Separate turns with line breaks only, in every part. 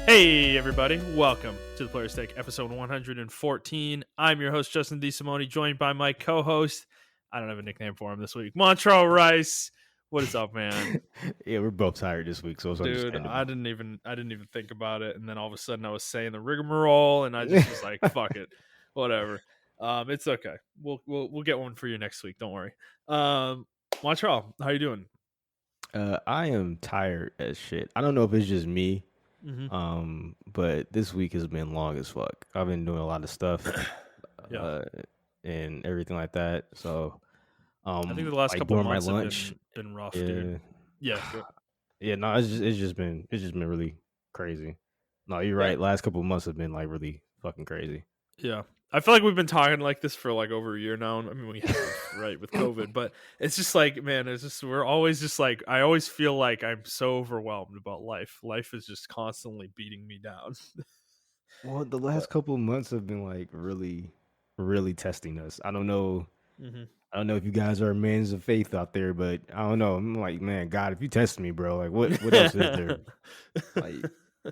Hey everybody, welcome to the Player's Take, episode 114. I'm your host, Justin D. Simone, joined by my co-host, I don't have a nickname for him this week, Montrell Rice. What is up, man?
Yeah, we're both tired this week, so it's
Dude,
understandable.
I didn't even think about it, and then all of a sudden I was saying the rigmarole, and I just was like, fuck it, whatever. It's okay. We'll get one for you next week. Don't worry. Montrell, how you doing?
I am tired as shit. I don't know if it's just me,
Mm-hmm.
but this week has been long as fuck. I've been doing a lot of stuff,
Yeah,
uh, and everything like that. So,
I think the last
like
couple
during my
months have
lunch,
been rough, dude.
yeah,
Yeah, good.
yeah, no, it's just been really crazy. No, you're
Yeah.
right. Last couple of months have been like really fucking crazy.
Yeah. I feel like we've been talking like this for like over a year now. I mean, we have, right, with COVID, but it's just like, man, we're always just like, I always feel like I'm so overwhelmed about life. Life is just constantly beating me down.
Well, the
But,
last couple of months have been like really, really testing us. I don't know.
mhm.
I don't know if you guys are men of faith out there, but I don't know. I'm like, man, God, if you test me, bro, like what else is there? Like uh,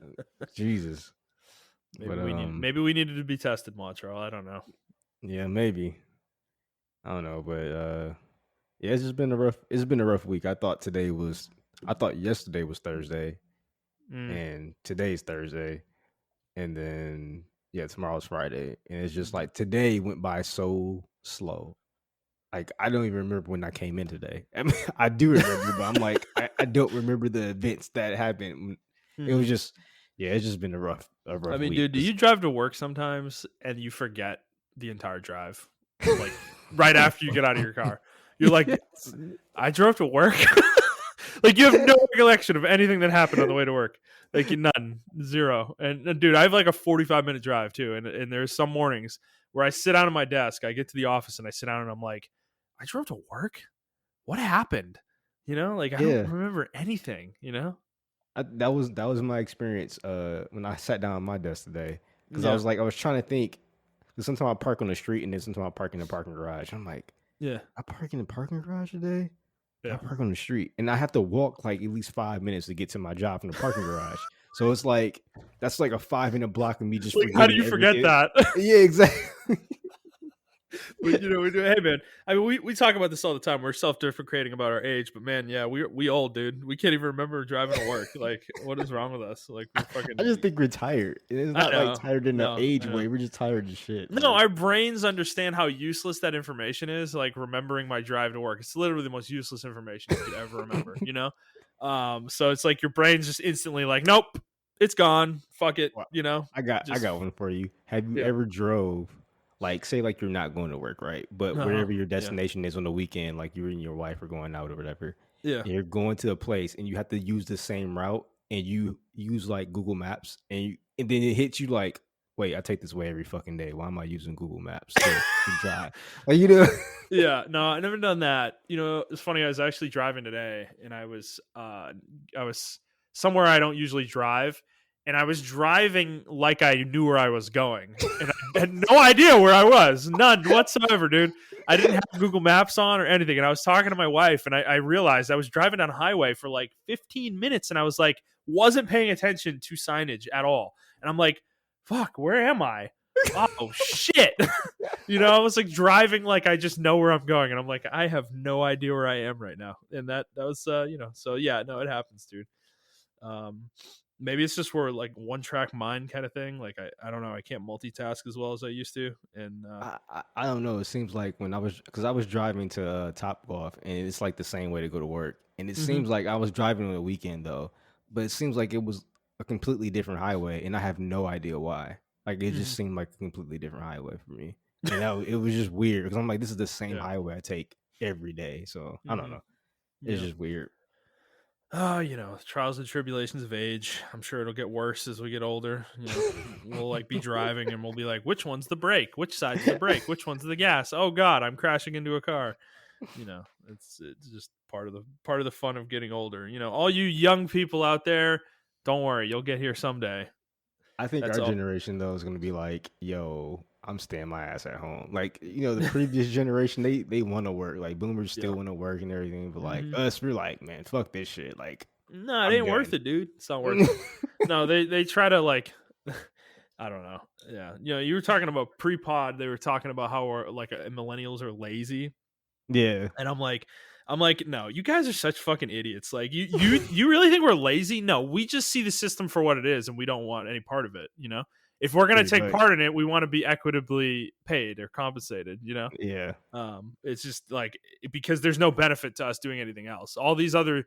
Jesus.
maybe
But
we need, maybe we needed to be tested, Montreal. I don't know.
yeah, maybe. I don't know, but yeah, it's been a rough week. I thought yesterday was Thursday
Mm,
and today's Thursday and then yeah, tomorrow's Friday. And it's just
mhm.
like today went by so slow. Like I don't even remember when I came in today. I mean, I do remember, but I'm like, I don't remember the events that happened. It was
Mhm.
just, yeah, it's just been a
I
rough
mean,
week.
dude, do you drive to work sometimes and you forget the entire drive? Like right after you get out of your car, you're like,
Yes.
I drove to work. Like you have no recollection of anything that happened on the way to work. Like none, zero. And dude, I have like a 45-minute drive too. And there's some mornings where I sit down at my desk, I get to the office and I sit down and I'm like, I drove to work. What happened? Like I don't
Yeah,
remember anything.
that was my experience. When I sat down at my desk today, because
Yeah,
I was trying to think. Because sometimes I park on the street and then sometimes I park in the parking garage. I'm like,
yeah,
I park in the parking garage today. I
yeah.
park on the street, and I have to walk like at least 5 minutes to get to my job from the parking garage. So it's like that's like a 5 minute block of me just
Like how do
forgetting
you forget
everything.
that?
Yeah, exactly.
We do. Hey, man. I mean, we talk about this all the time. We're self-deprecating about our age, but man, yeah, we old, dude. We can't even remember driving to work. Like, what is wrong with us? Like, we're
I
fucking.
just think we're tired. And it's
I
not like
know.
tired in the
No,
age
I know.
way. We're just tired as shit.
No,
Like,
our brains understand how useless that information is. Like remembering my drive to work, it's literally the most useless information you could ever remember. So it's like your brain's just instantly like, nope, it's gone. Fuck it.
well, I
Just
got one for you. Have you
yeah,
ever drove like say like you're not going to work, right? But
uh-huh.
wherever your
Yeah,
destination is on the weekend, like you and your wife are going out or whatever,
yeah.
and you're going to a place and you have to use the same route and you use like Google Maps and then it hits you like, wait, I take this way every fucking day. Why am I using Google Maps to drive? Like
Yeah, no, I never done that. It's funny. I was actually driving today, and I was somewhere I don't usually drive, and I was driving like I knew where I was going, and I had no idea where I was, none whatsoever, dude. I didn't have Google Maps on or anything, and I was talking to my wife, and I realized I was driving down a highway for like 15 minutes, and I was like, wasn't paying attention to signage at all, and I'm like, fuck, where am I? Oh shit. I was like driving like I just know where I'm going, and I'm like, I have no idea where I am right now, and that was so yeah, no, it happens, dude. Um, maybe it's just where like one track mind kind of thing. Like I don't know, I can't multitask as well as I used to, and
I don't know. It seems like when because I was driving to Top Golf, and it's like the same way to go to work. And it
mhm,
seems like I was driving on the weekend though, but it seems like it was a completely different highway, and I have no idea why. Like it just
mhm.
seemed like a completely different highway for me, and it was just weird because I'm like, this is the same
Yeah,
highway I take every day, so I don't
mhm,
know. It's
yeah.
just weird.
Trials and tribulations of age. I'm sure it'll get worse as we get older. We'll like be driving and we'll be like, which one's the brake? Which side's the brake? Which one's the gas? Oh God, I'm crashing into a car. It's just part of the fun of getting older. All you young people out there, don't worry, you'll get here someday.
I think
That's
our
all.
generation though is gonna be like, yo, I'm staying my ass at home. Like, the previous generation, they want to work. Like boomers
Yeah.
still want to work and everything, but like
Hmm.
us, we're like, man, fuck this shit. Like,
No, it
I'm
ain't worth
done.
it, dude. It's not worth it. No, they try to like I don't know. Yeah. You were talking about pre-pod, they were talking about how millennials are lazy.
Yeah,
And I'm like, no, you guys are such fucking idiots. Like you really think we're lazy? No, we just see the system for what it is and we don't want any part of it. If we're gonna
pretty
take
much.
part in it, we want to be equitably paid or compensated.
Yeah,
It's just like because there's no benefit to us doing anything else. All these other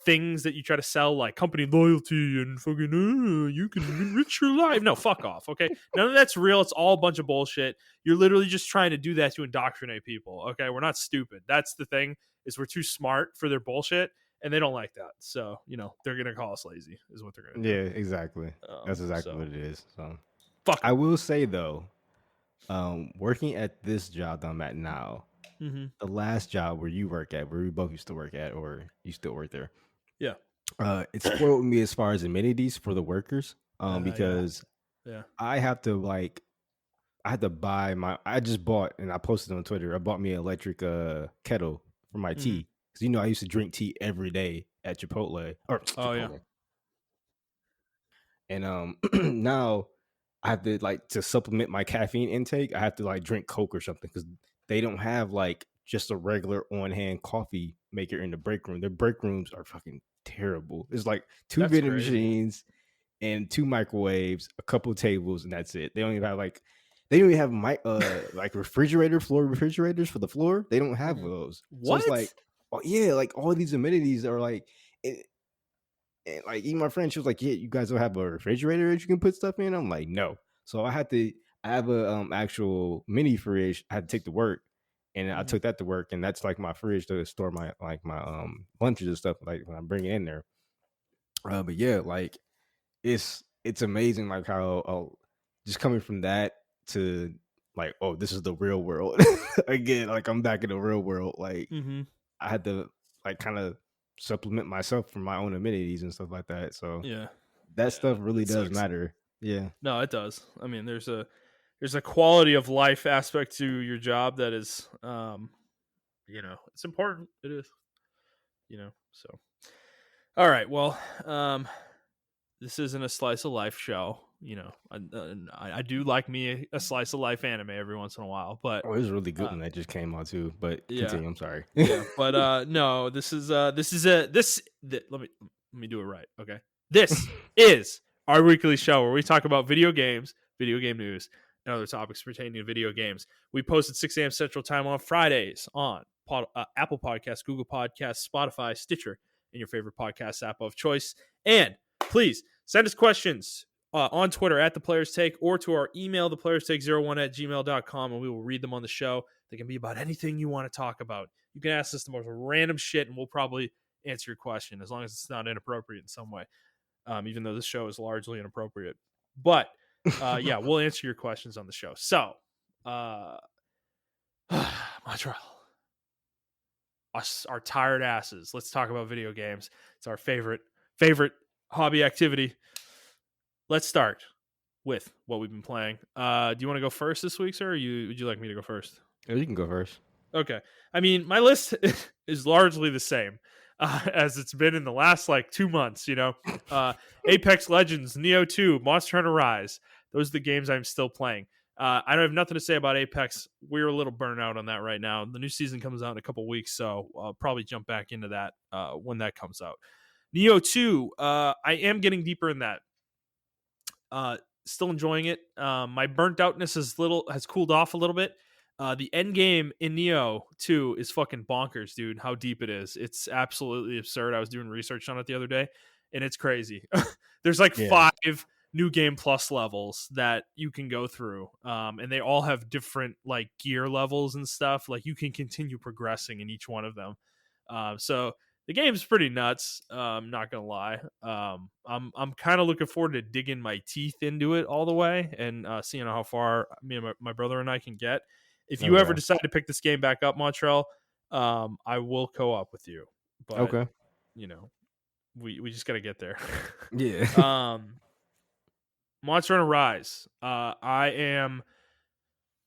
things that you try to sell, like company loyalty and fucking, you can enrich your life. No, fuck off. Okay, none of that's real. It's all a bunch of bullshit. You're literally just trying to do that to indoctrinate people. Okay, we're not stupid. That's the thing, is we're too smart for their bullshit, and they don't like that. So they're gonna call us lazy, is what they're gonna
yeah,
do.
exactly. That's exactly
So
what it is. So
fuck
I
them.
will say though, working at this job that I'm at now,
Mm-hmm.
the last job where you work at, where we both used to work at, or you still work there,
Yeah.
it spoiled me as far as amenities for the workers.
Yeah.
Because
Yeah.
I have to I had to buy I just bought, and I posted on Twitter, I bought me an electric kettle for my
Mm-hmm.
tea. Because I used to drink tea every day at Chipotle or
Oh yeah.
Chipotle. And now I have to to supplement my caffeine intake, I have to drink Coke or something because they don't have just a regular on hand coffee maker in the break room. Their break rooms are fucking terrible. It's like two
That's
vending
crazy.
machines and two microwaves, a couple tables, and that's it. They don't even have they don't even have floor refrigerators for the floor. They don't have
Mm-hmm.
those. So it's
What?
oh yeah, all these amenities are and even my friend, she was like, "Yeah, you guys don't have a refrigerator that you can put stuff in." I'm like, "No." So I have a actual mini fridge. I had to take to work, and I
Mm-hmm.
took that to work, and that's like my fridge to store my lunches and stuff when I bring it in there. But yeah, it's amazing how just coming from that to oh, this is the real world again. I'm back in the real world.
Mm-hmm.
I had to kind of supplement myself from my own amenities and stuff like that. So
Yeah.
that
Yeah.
stuff really
That
does
sucks.
matter. Yeah.
No, it does. I mean, there's a quality of life aspect to your job that is, it's important. It is, So, all right. Well, this isn't a slice of life show. I do like me a slice of life anime every once in a while, but
Oh, it was a really good
uh,
one that just came out too. But
yeah,
continue. I'm sorry.
yeah. But no, let me do it right. Okay, this is our weekly show where we talk about video games, video game news, and other topics pertaining to video games. We post at 6 a.m. Central Time on Fridays on Apple Podcasts, Google Podcasts, Spotify, Stitcher, and your favorite podcast app of choice. And please send us questions on Twitter at The Players Take or to our email, theplayerstake01@gmail.com, and we will read them on the show. They can be about anything you want to talk about. You can ask us the most random shit, and we'll probably answer your question as long as it's not inappropriate in some way, even though this show is largely inappropriate. But yeah, we'll answer your questions on the show. So, Montreal, us, our tired asses. Let's talk about video games. It's our favorite hobby activity. Let's start with what we've been playing. Do you want to go first this week, sir? Or would you like me to go first?
Oh, you can go first.
Okay. I mean, my list is largely the same as it's been in the last 2 months. Apex Legends, Neo 2, Monster Hunter Rise. Those are the games I'm still playing. I don't have nothing to say about Apex. We're a little burnt out on that right now. The new season comes out in a couple weeks, so I'll probably jump back into that when that comes out. Neo 2, I am getting deeper in that. Still enjoying it. My burnt outness has cooled off a little bit. The end game in Neo 2 is fucking bonkers, dude. How deep it is. It's absolutely absurd. I was doing research on it the other day, and it's crazy. There's
Yeah.
5 new game plus levels that you can go through. And they all have different gear levels and stuff. You can continue progressing in each one of them. So the game's pretty nuts. Not gonna lie. I'm kind of looking forward to digging my teeth into it all the way and seeing how far me and my brother and I can get. If you ever
Okay.
decide to pick this game back up, Montreal, I will co-op with you. But
Okay.
we just gotta get there.
Yeah.
Monster Hunter Rise. I am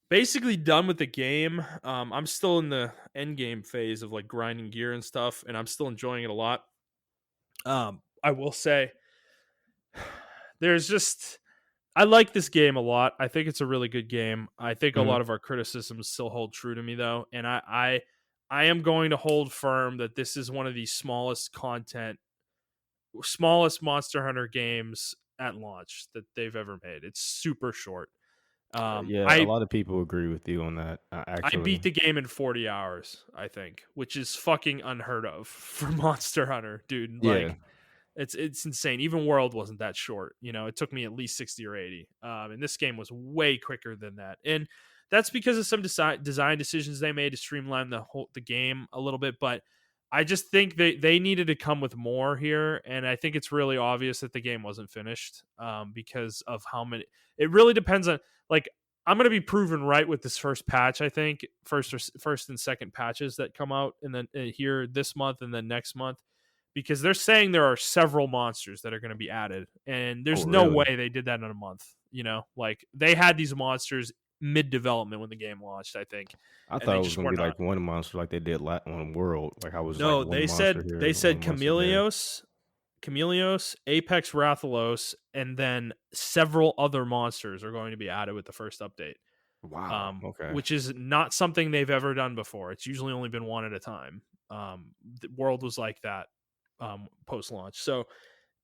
basically done with the game. I'm still in the end game phase of grinding gear and stuff, and I'm still enjoying it a lot. I will say there's just I like this game a lot. I think it's a really good game. I think a
Mhm.
lot of our criticisms still hold true to me though, and I am going to hold firm that this is one of the smallest Monster Hunter games at launch that they've ever made. It's super short.
Yeah, a lot of people agree with you on that.
I
Actually,
beat the game in 40 hours, I think, which is fucking unheard of for Monster Hunter, dude.
yeah,
Like it's insane. Even World wasn't that short. It took me at least 60 or 80. And this game was way quicker than that. And that's because of some design decisions they made to streamline the game a little bit. But I just think they needed to come with more here. And I think it's really obvious that the game wasn't finished because of how many. It really depends on like. I'm going to be proven right with this first patch. I think first and second patches that come out, and then here this month and then next month, because they're saying there are several monsters that are going to be added, and
oh
there's no
really?
way they did that in a month. Like they had these monsters mid development when the game launched, I think,
I
and
thought
they
it was
just
gonna
were
be
not.
like one monster like they did on World. Like I was like
No,
one
they
monster
said
here,
they said
one monster there.
Chameleos, Apex Rathalos, and then several other monsters are going to be added with the first update.
Wow. Okay.
Which is not something they've ever done before. It's usually only been one at a time. The World was like that post launch. So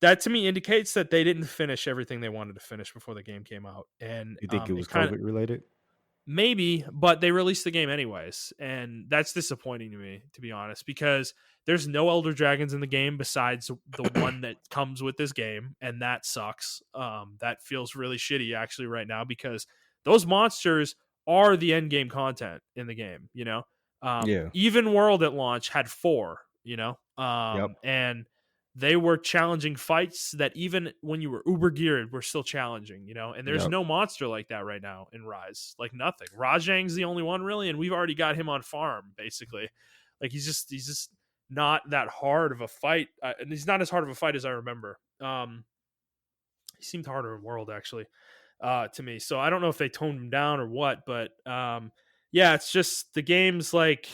that to me indicates that they didn't finish everything they wanted to finish before the game came out. And
You think it was
it kind of
COVID related?
maybe, but they released the game anyways. And that's disappointing to me, to be honest, because there's no Elder Dragons in the game besides the one that comes with this game. And that sucks. That feels really shitty actually right now because those monsters are the end game content in the game.
Yeah.
Even World at launch had four,
Yep.
and they were challenging fights that even when you were uber geared were still challenging. And there's
Yep.
no monster like that right now in Rise. Like nothing. Rajang's the only one really, and we've already got him on farm basically. Like he's just not that hard of a fight, and he's not as hard of a fight as I remember. He seemed harder in World actually, to me. So I don't know if they toned him down or what, but yeah, it's just the game's like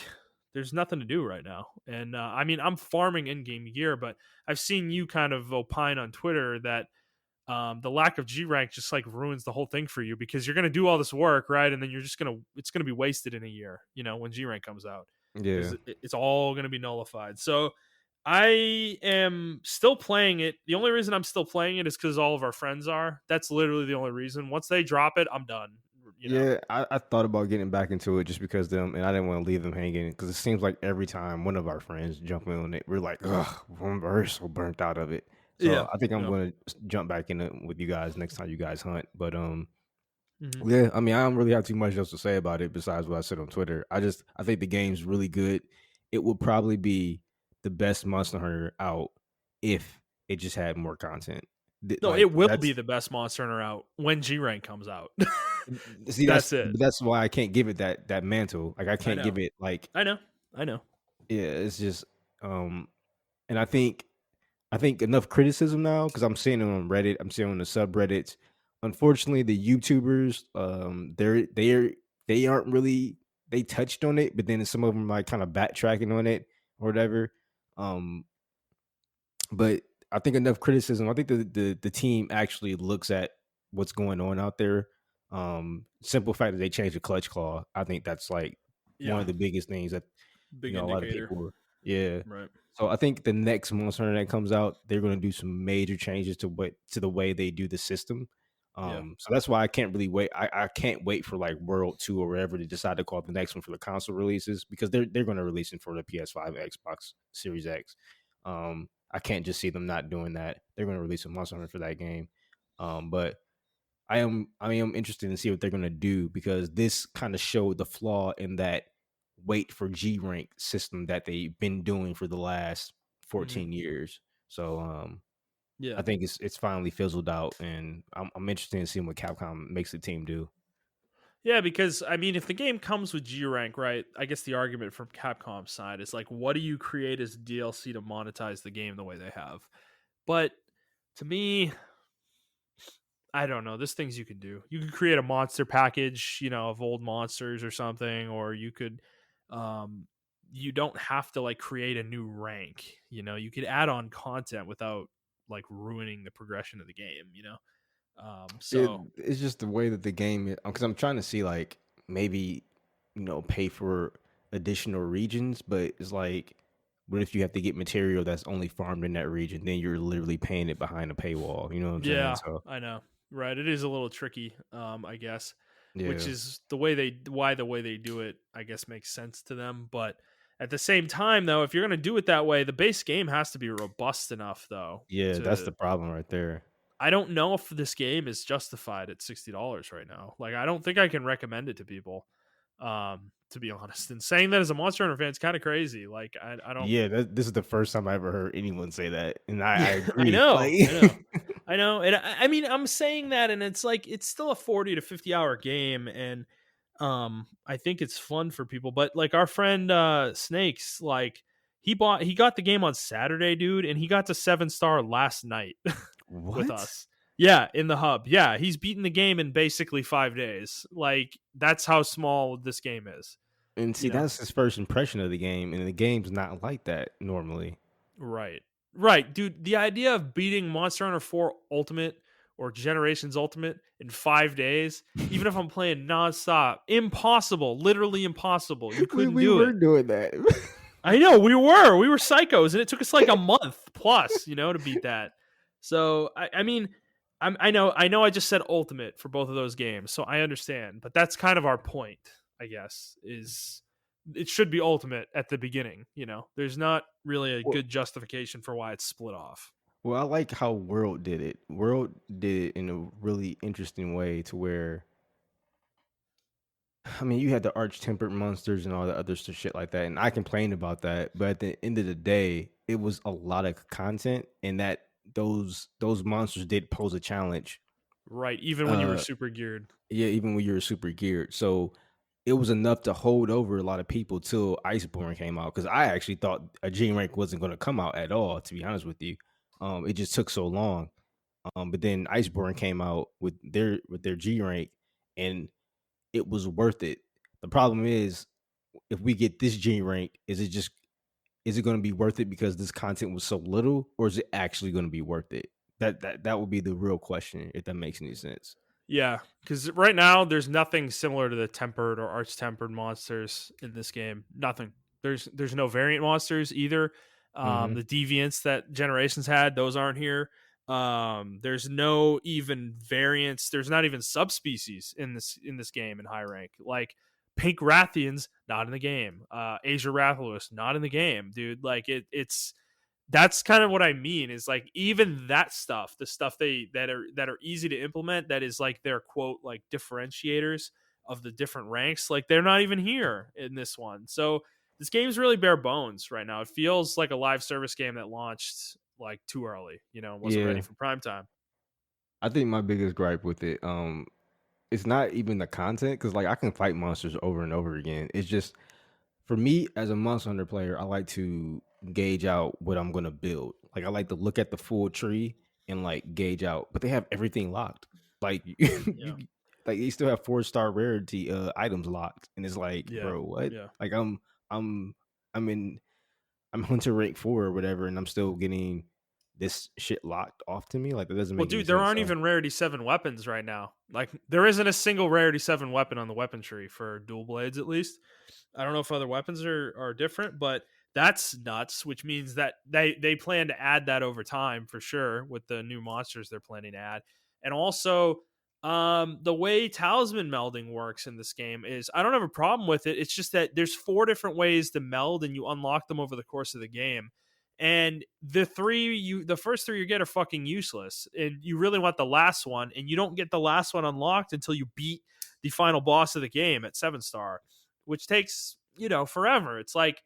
there's nothing to do right now. And I mean, I'm farming in-game gear, but I've seen you kind of opine on Twitter that the lack of G rank just like ruins the whole thing for you because you're going to do all this work, right? And then it's going to be wasted in a year, when G rank comes out
Yeah.
because it's all going to be nullified. So I am still playing it. The only reason I'm still playing it is because all of our friends are. That's literally the only reason. Once they drop it, I'm done. You know.
Yeah, I thought about getting back into it just because them, and I didn't want to leave them hanging because it seems like every time one of our friends jump in on it, we're like, ugh, we're so burnt out of it.
Yeah.
So I think I'm
Yeah.
going to jump back in it with you guys next time you guys hunt. But
Hmm.
yeah, I mean, I don't really have too much else to say about it besides what I said on Twitter. I think the game's really good. It would probably be the best Monster Hunter out if it just had more content.
No,
Like
it will be
that's
the best Monster Hunter out when G rank comes out.
see
That's it.
that's why I can't give it that mantle. Like I
I
can't give
know.
it like
I know. I know.
yeah. It's just and I think enough criticism now because I'm seeing it on Reddit. I'm seeing it on the subreddits. Unfortunately, the YouTubers, they aren't really they touched on it, but then some of them like kind of backtracking on it or whatever. Um, but I think enough criticism. I think the team actually looks at what's going on out there. Simple fact that they changed the clutch claw. I think that's like one
Yeah.
of the biggest things that
Big
a lot of
indicator.
people. Yeah.
Right.
So I think the next Monster Hunter that comes out, they're going to do some major changes to the way they do the system.
Yeah.
So that's why I can't really wait. I can't wait for like World 2 or whatever to decide to call the next one for the console releases because they're going to release it for the PS5, Xbox Series X. I can't just see them not doing that. They're going to release a Monster Hunter for that game. But I am interested to see what they're going to do because this kind of showed the flaw in that wait for G rank system that they've been doing for the last
Hmm.
14 years. So I
Yeah.
think it's finally fizzled out, and I'm interested in seeing what Capcom makes the team do.
Yeah, because I mean, if the game comes with G rank, right? I guess the argument from Capcom's side is like, what do you create as DLC to monetize the game the way they have? But to me, I don't know. There's things you can do. You could create a monster package, of old monsters or something, or you could, um, you don't have to like create a new rank. You could add on content without like ruining the progression of the game,
It
so
it's just the way that the game is, because I'm trying to see like maybe pay for additional regions, but it's like, what if you have to get material that's only farmed in that region? Then you're literally paying it behind a paywall. You know what I'm saying?
yeah,
So
I know. Right. It is a little tricky, I guess, which
yeah,
is the way they do it, I guess makes sense to them. But at the same time, though, if you're gonna do it that way, the base game has to be robust enough though
yeah, that's
to
the problem right there.
I don't know if this game is justified at $60 right now. Like I don't think I can recommend it to people. To be honest. And saying that as a Monster Hunter fan is kind of crazy. Like I don't
Yeah, this is the first time I ever heard anyone say that, and I
Yeah, I
agree.
know.
Like,
I know. I know. And I mean, I'm saying that and it's like it's still a 40 to 50-hour game and I think it's fun for people, but like our friend Snakes, like he got the game on Saturday, dude, and he got to 7-star last night with
what?
us. Yeah, in the hub. Yeah, he's beaten the game in basically 5 days. Like that's how small this game is,
And
you
see,
know.
that's his first impression of the game, and the game's not like that normally.
Right. Right, dude. The idea of beating Monster Hunter 4 Ultimate or Generations Ultimate in 5 days, even if I'm playing nonstop, impossible. Literally impossible. You couldn't
We
do
were
it.
doing that.
I know we were psychos, and it took us like a month plus, to beat that. So I mean, I know I just said Ultimate for both of those games, so I understand, but that's kind of our point, I guess, is it should be Ultimate at the beginning. There's not really a
well,
good justification for why it's split off.
well, I like how World did it. World did it in a really interesting way to where, I mean, you had the arch tempered monsters and all the other shit like that, and I complained about that. But at the end of the day, it was a lot of content, and that those monsters did pose a challenge.
Right, even when you were
Uh,
super geared.
yeah, even when you were super geared, so it was enough to hold over a lot of people till Iceborne came out. Because I actually thought a G rank wasn't going to come out at all. To be honest with you, it just took so long. But then Iceborne came out with their G rank, and it was worth it. The problem is, if we get this G rank, is it going to be worth it because this content was so little, or is it actually going to be worth it? That would be the real question, if that makes any sense.
Yeah, because right now there's nothing similar to the tempered or arch tempered monsters in this game. Nothing. There's no variant monsters either.
Hmm.
The deviants that Generations had, those aren't here. There's no even variants. There's not even subspecies in this game in high rank. Like Pink Rathians, not in the game. Asia Rathalos, not in the game, dude. Like it's that's kind of what I mean is like even that stuff, the stuff that are easy to implement, that is like their quote like differentiators of the different ranks, like they're not even here in this one. So this game's really bare bones right now. It feels like a live service game that launched like too early, wasn't ready
Yeah,
for prime time.
I think my biggest gripe with it, it's not even the content, because like I can fight monsters over and over again. It's just, for me as a Monster Hunter player, I like to gauge out what I'm gonna build. Like I like to look at the full tree and like gauge out, but they have everything locked. Like
Yeah.
like they still have 4-star rarity items locked, and it's like,
Yeah.
bro, what?
Yeah.
Like I'm I'm in I'm Hunter rank 4 or whatever, and I'm still getting this shit locked off to me. Like that doesn't
Well,
make any
dude, there
sense.
aren't
So
even rarity 7 weapons right now. Like there isn't a single rarity 7 weapon on the weapon tree for dual blades at least. I don't know if other weapons are different, but that's nuts, which means that they plan to add that over time for sure with the new monsters they're planning to add. And also the way talisman melding works in this game is I don't have a problem with it. It's just that there's 4 different ways to meld and you unlock them over the course of the game. And the first 3 you get are fucking useless. And you really want the last one, and you don't get the last one unlocked until you beat the final boss of the game at 7-star, which takes forever. It's like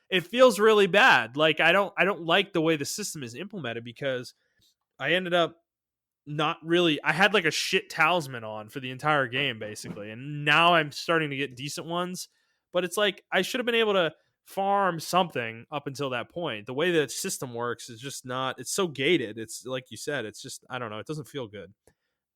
it feels really bad. Like I don't like the way the system is implemented because I ended up not really I had like a shit talisman on for the entire game basically, and now I'm starting to get decent ones, but it's like I should have been able to farm something up until that point. The way the system works is just not, it's so gated. It's like you said, it's just I don't know, it doesn't feel good.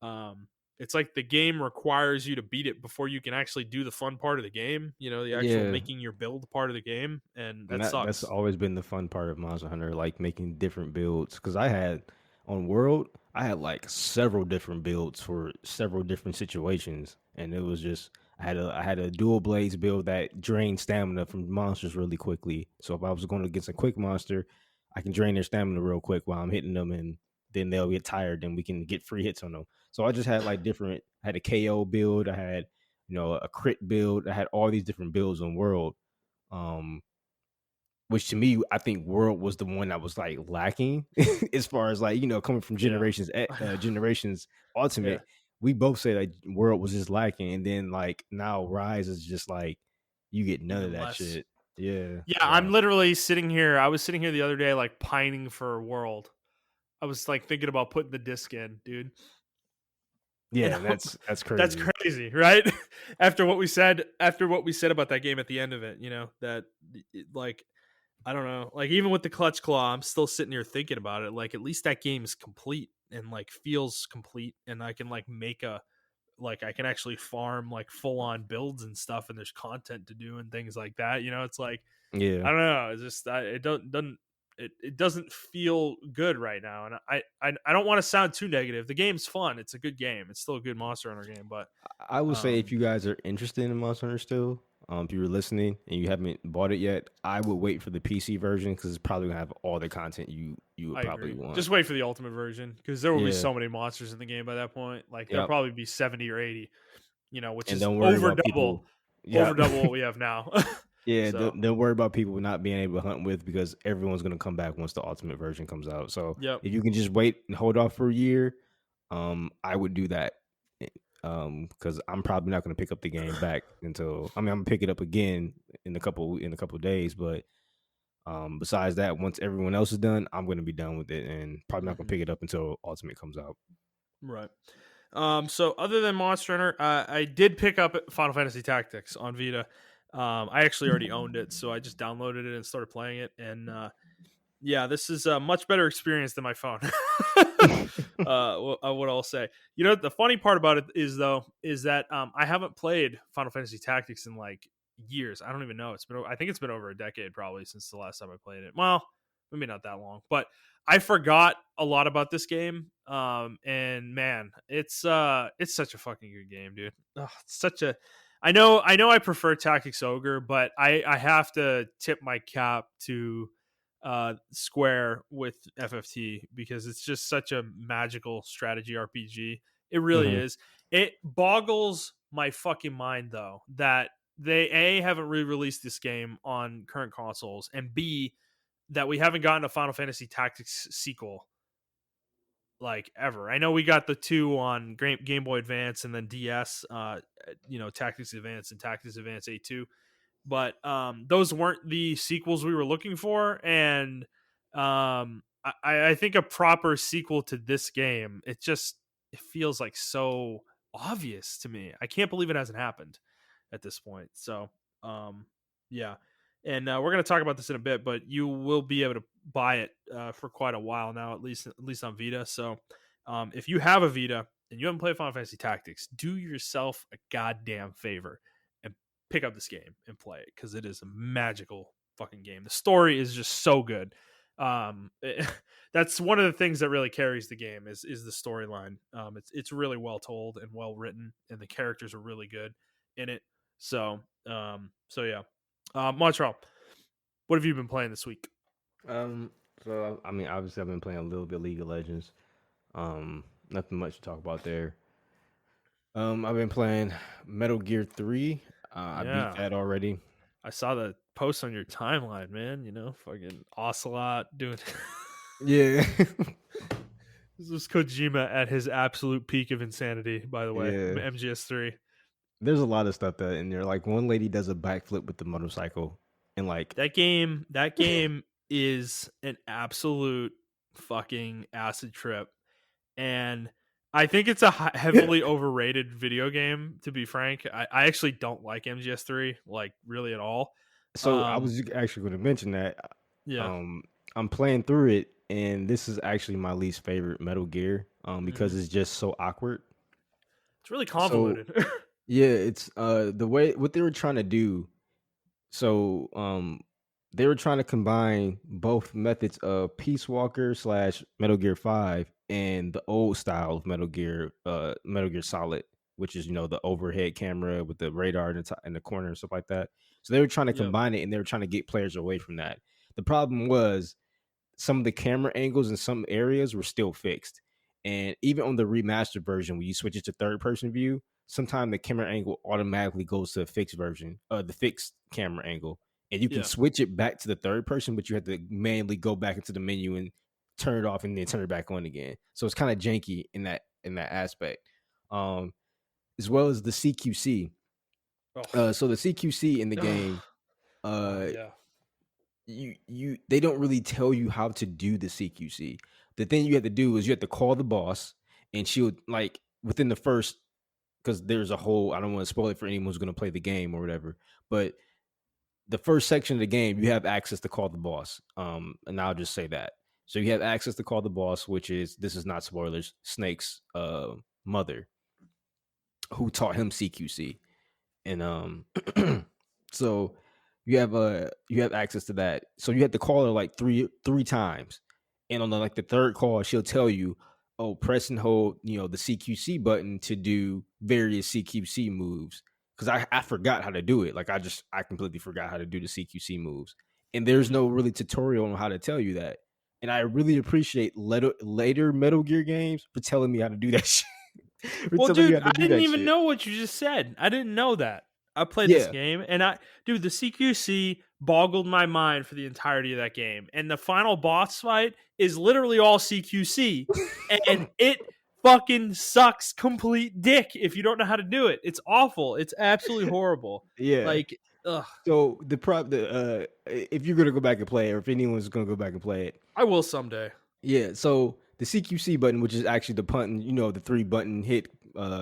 um it's like the game requires you to beat it before you can actually do the fun part of the game, you know, the actual
Yeah,
making your build part of the game, and
and
that
that's
sucks.
always been the fun part of Monster Hunter, like making different builds. Because I had on World, I had like several different builds for several different situations, and it was just I had a dual blades build that drained stamina from monsters really quickly. So if I was going against a quick monster, I can drain their stamina real quick while I'm hitting them, and then they'll get tired, and we can get free hits on them. So I just had like different. I had a KO build. I had a crit build. I had all these different builds on World. Um, which to me, I think World was the one that was like lacking as far as like coming from
Yeah.
generations
Yeah.
Ultimate. We both say like World was just lacking, and then like now Rise is just like you get none of
Even
that
less.
shit. Yeah,
Yeah, I'm
so
literally sitting here. I was sitting here the other day, like pining for a world. I was like thinking about putting the disc in, dude. And
yeah, that's
that's
crazy.
crazy, right? After what we said about that game at the end of it, that like I don't know, like even with the clutch claw, I'm still sitting here thinking about it. Like at least that game is complete and like feels complete, and I can like I can actually farm like full on builds and stuff, and there's content to do and things like that. It's like
Yeah,
I don't know. It's just it doesn't it doesn't feel good right now, and I don't want to sound too negative. The game's fun. It's a good game. It's still a good Monster Hunter game, but
I would say if
um,
you guys are interested in Monster Hunter still, if you were listening and you haven't bought it yet, I would wait for the PC version because it's probably gonna have all the content you would
I
probably
agree.
want.
Just wait for the ultimate version because there will be
Yeah,
so many monsters in the game by that point. Like there'll
yep.
probably be 70 or 80, which
And
is
don't worry about people.
over
Yeah,
double what we have now.
yeah.
So
Don't worry about people not being able to hunt with because everyone's gonna come back once the ultimate version comes out. So
yep.
if you can just wait and hold off for a year, I would do that. Because I'm probably not gonna pick up the game back until I'm gonna pick it up again in a couple days. But besides that, once everyone else is done, I'm gonna be done with it and probably not gonna
Hmm.
pick it up until ultimate comes out.
Right. So other than Monster Hunter, I did pick up Final Fantasy Tactics on Vita. I actually already owned it, so I just downloaded it and started playing it. And yeah, this is a much better experience than my phone. What I'll say. The funny part about it is that I haven't played Final Fantasy Tactics in like years. I don't even know. I think it's been over a decade probably since the last time I played it. Well, maybe not that long, but I forgot a lot about this game. And man, it's such a fucking good game, dude. Ugh, it's such a I know I prefer Tactics Ogre, but I have to tip my cap to Square with FFT because it's just such a magical strategy RPG. It really
Hmm.
is. It boggles my fucking mind though that they haven't re-released this game on current consoles, and B, that we haven't gotten a Final Fantasy Tactics sequel like ever. I know we got the two on Game Boy Advance and then DS, Tactics Advance and Tactics Advance A2, but those weren't the sequels we were looking for. And I think a proper sequel to this game, it feels like so obvious to me. I can't believe it hasn't happened at this point. So yeah, and we're gonna talk about this in a bit, but you will be able to buy it for quite a while now, at least on Vita. So if you have a Vita and you haven't played Final Fantasy Tactics, do yourself a goddamn favor and pick up this game and play it because it is a magical fucking game. The story is just so good. That's one of the things that really carries the game is the storyline. It's really well told and well written, and the characters are really good in it. So yeah. Montreal, what have you been playing this week?
Um, so I mean, obviously, I've been playing a little bit League of Legends. Nothing much to talk about there. I've been playing Metal Gear 3. I beat
Yeah,
that already.
I saw the post on your timeline, man. Fucking Ocelot doing.
Yeah,
This was Kojima at his absolute peak of insanity. By the way,
yeah.
MGS3.
There's a lot of stuff that in there. Like one lady does a backflip with the motorcycle, and like,
That game is an absolute fucking acid trip, and I think it's a heavily overrated video game. To be frank, I actually don't like MGS3 like really at all.
so I
Um,
was actually going to mention that.
yeah.
Um, I'm playing through it, and this is actually my least favorite Metal Gear. Because
Hmm.
it's just so awkward.
It's really
So
convoluted.
yeah, it's the way what they were trying to do. So they were trying to combine both methods of Peace Walker slash Metal Gear 5 and the old style of Metal Gear Solid, which is the overhead camera with the radar in the corner and stuff like that. So they were trying to
Yep.
combine it and they were trying to get players away from that. The problem was some of the camera angles in some areas were still fixed. And even on the remastered version, when you switch it to third person view, sometimes the camera angle automatically goes to a fixed version, the fixed camera angle. And you can
Yeah.
switch it back to the third person, but you have to manually go back into the menu and turn it off and then turn it back on again. So it's kind of janky in that aspect. Um, as well as the CQC.
Oh.
So the CQC in the game, uh,
Yeah.
they don't really tell you how to do the CQC. The thing you have to do is you have to call the boss, and she'll like within the first, because there's a whole, I don't want to spoil it for anyone who's going to play the game or whatever, but the first section of the game you have access to call the boss. And I'll just say that. So you have access to call the boss, which is, this is not spoilers, Snake's mother, who taught him CQC. And so you have access to that. So you have to call her like three times, and on the third call, she'll tell you, "Oh, press and hold the CQC button to do various CQC moves." Because I forgot how to do it. Like I completely forgot how to do the CQC moves, and there's
Mhm.
no really tutorial on how to tell you that. And I really appreciate later Metal Gear games for telling me how to do that shit. For
Well,
telling me
dude,
how to
I
do
didn't
that
even
shit.
know what you just said. I didn't know that. I played this
Yeah.
game and dude, the CQC boggled my mind for the entirety of that game. And the final boss fight is literally all CQC. And it fucking sucks complete dick if you don't know how to do it. It's awful. It's absolutely horrible.
Yeah.
Like, ugh.
So if you're gonna go back and play it, or if anyone's gonna go back and play it,
I will someday.
yeah. So the CQC button, which is actually the button, the 3 button hit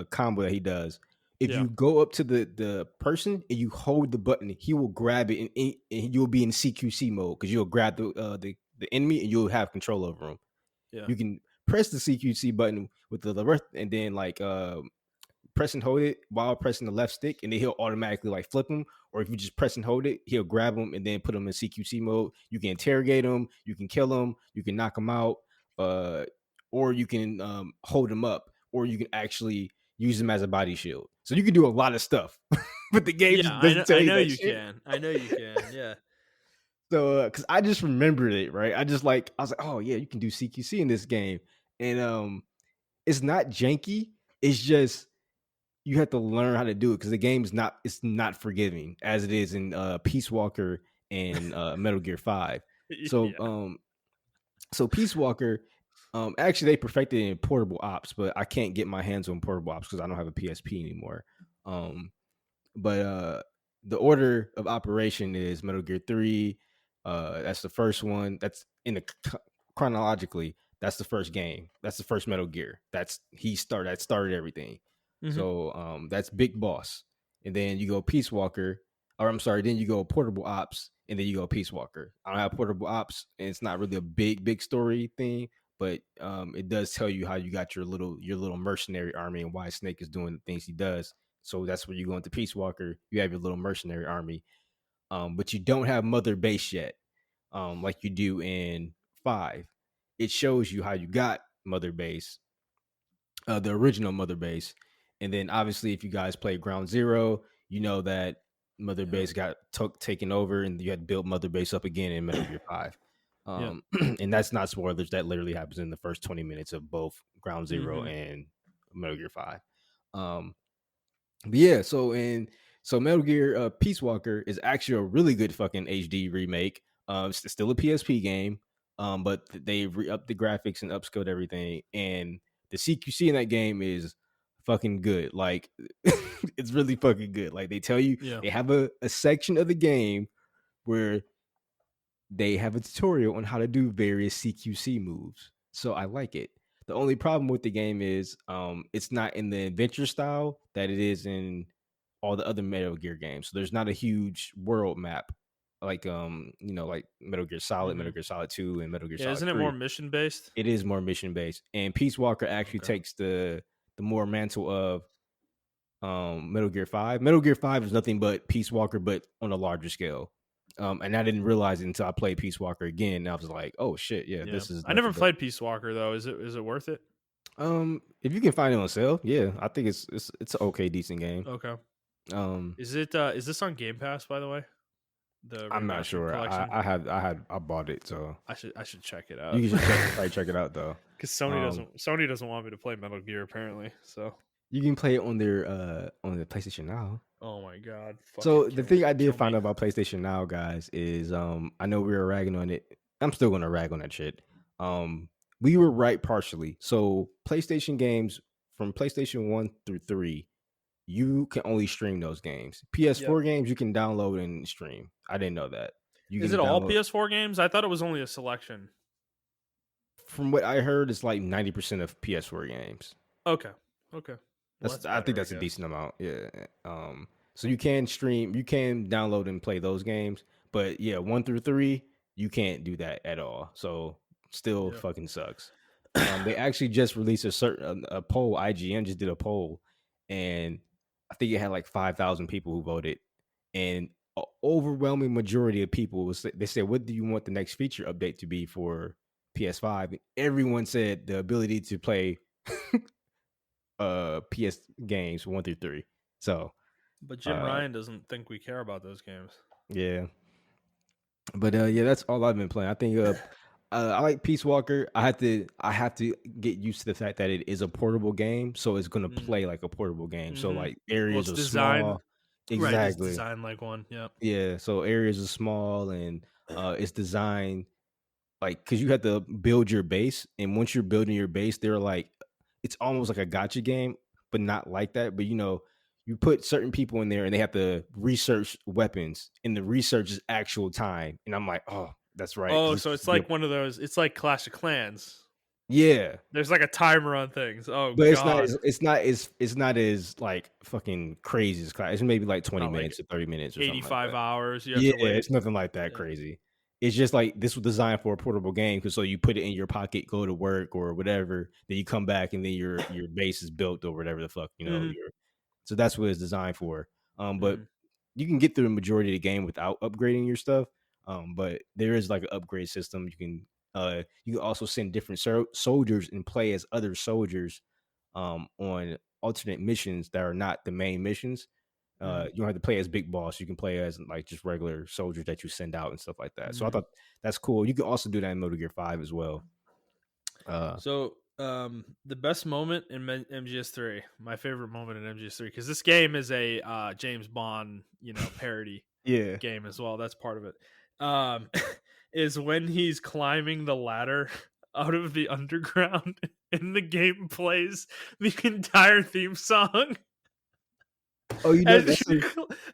combo that he does. If
Yeah.
you go up to the person and you hold the button, he will grab it and you'll be in CQC mode because you'll grab the enemy and you'll have control over him.
Yeah.
You can press the CQC button with the left and then press and hold it while pressing the left stick, and then he'll automatically like flip him. Or if you just press and hold it, he'll grab him and then put him in CQC mode. You can interrogate him, you can kill him, you can knock him out, uh, or you can hold him up, or you can actually use him as a body shield. So you can do a lot of stuff, but the game
Yeah,
just doesn't tell
I
you
know
that
you
shit.
can. I know you can. Yeah.
So, because I just remembered it, right? I was like, oh yeah, you can do CQC in this game, and it's not janky. It's just you have to learn how to do it because the game is not it's not forgiving as it is in Peace Walker and Metal Gear 5. So
Yeah.
Peace Walker, actually they perfected it in portable ops, but I can't get my hands on portable ops because I don't have a PSP anymore. Um but the order of operation is Metal Gear 3. That's the first one. That's in the chronologically. That's the first game. That's the first Metal Gear. That started everything.
Mhm.
So that's Big Boss, and then you go Peace Walker, or I'm sorry, then you go Portable Ops, and then you go Peace Walker. I don't have Portable Ops, and it's not really a big story thing, but it does tell you how you got your little mercenary army and why Snake is doing the things he does. So that's where you go into Peace Walker. You have your little mercenary army, but you don't have Mother Base yet, like you do in 5. It shows you how you got Mother Base, the original Mother Base, and then obviously if you guys play Ground Zero, you know that Mother
Yeah.
Base got taken over, and you had to build Mother Base up again in Metal Gear 5.
Yeah.
And that's not spoilers. That literally happens in the first 20 minutes of both Ground Zero
Mhm.
and Metal Gear 5. Um, but yeah, so Metal Gear Peace Walker is actually a really good fucking HD remake. It's still a PSP game, but they upped the graphics and upscaled everything. And the CQC in that game is fucking good. Like it's really fucking good. Like they tell you
Yeah.
they have a section of the game where they have a tutorial on how to do various CQC moves. So I like it. The only problem with the game is it's not in the adventure style that it is in all the other Metal Gear games. So there's not a huge world map like like Metal
Mhm.
Gear Solid 2 and Metal Gear
Yeah,
Solid
isn't it more
3.
mission based?
It is more mission based. And Peace Walker actually
Okay.
takes the more mantle of Metal Gear 5. Metal Gear 5 is nothing but Peace Walker, but on a larger scale. And I didn't realize it until I played Peace Walker again. And I was like, oh shit, yeah,
Yeah,
this is
I never
nothing but.
played Peace Walker though. Is it worth it?
If you can find it on sale, yeah, I think it's an okay, decent game.
Okay.
Um,
Is this on Game Pass, by the way? The
I'm not
remastered
sure.
collection.
I bought it, so
I should check it out.
you can just probably check it out though.
Because
Um,
Sony doesn't want me to play Metal Gear apparently. So
you can play it on the PlayStation Now.
oh my god, fucking
So the thing I did
kill
find
me.
out about PlayStation Now, guys, is I know we were ragging on it. I'm still gonna rag on that shit. We were right partially. So PlayStation games from PlayStation 1 through 3, you can only stream those games.
Yep.
PS4 games you can download and stream. I didn't know that. You
Is it
can
all
download.
PS4 games? I thought it was only a selection.
From what I heard, it's like 90% of PS4 games.
Okay. Okay. Well,
That's
that's
I think
better, I
that's a
guess.
decent amount. Yeah. So you can stream, you can download and play those games, but yeah, 1 through 3, you can't do that at all. So still
Yeah.
fucking sucks. They actually just released a poll. IGN just did a poll, and I think it had like 5,000 people who voted, and overwhelming majority of people they said, "What do you want the next feature update to be for PS5?" And everyone said the ability to play PS games 1 through 3. So
But Jim
uh
Ryan doesn't think we care about those games.
yeah. But yeah, that's all I've been playing. I think I like Peace Walker. I have to get used to the fact that it is a portable game, so it's gonna
Mm,
play like a portable game. So
mm-hmm.
like
Well,
areas
it's
are
designed
small.
right. It's
Exactly.
designed like one. Yep.
Yeah. So areas are small, and it's designed like because you have to build your base, and once you're building your base, they're like it's almost like a gotcha game, but not like that. But you put certain people in there, and they have to research weapons, and the research is actual time. And I'm like, oh, that's right, because
Oh,
this
so
used
it's
to be a
like one of those. It's like Clash of Clans.
yeah.
There's like a timer on things. Oh
But
God,
it's not as like fucking crazy as class. It's maybe like 20
not like
minutes or 30 minutes or something like
85
that.
hours. You have
Yeah,
to wait.
it's nothing like that
Yeah.
crazy. It's just like this was designed for a portable game because so you put it in your pocket, go to work or whatever, then you come back and then your base is built or whatever the fuck,
Hmm.
so that's what it's designed for. But
Hmm.
you can get through the majority of the game without upgrading your stuff. But there is like an upgrade system. You can also send different soldiers and play as other soldiers on alternate missions that are not the main missions.
Hmm.
You don't have to play as Big Boss. You can play as like just regular soldiers that you send out and stuff like that. So I
Hmm.
thought that's cool. You can also do that in Metal Gear 5 as well. Uh,
So, the best moment in MGS3, my favorite moment in MGS3, because this game is a James Bond, parody
yeah.
game as well. That's part of it. Um, is when he's climbing the ladder out of the underground, and the game plays the entire theme song
Oh,
as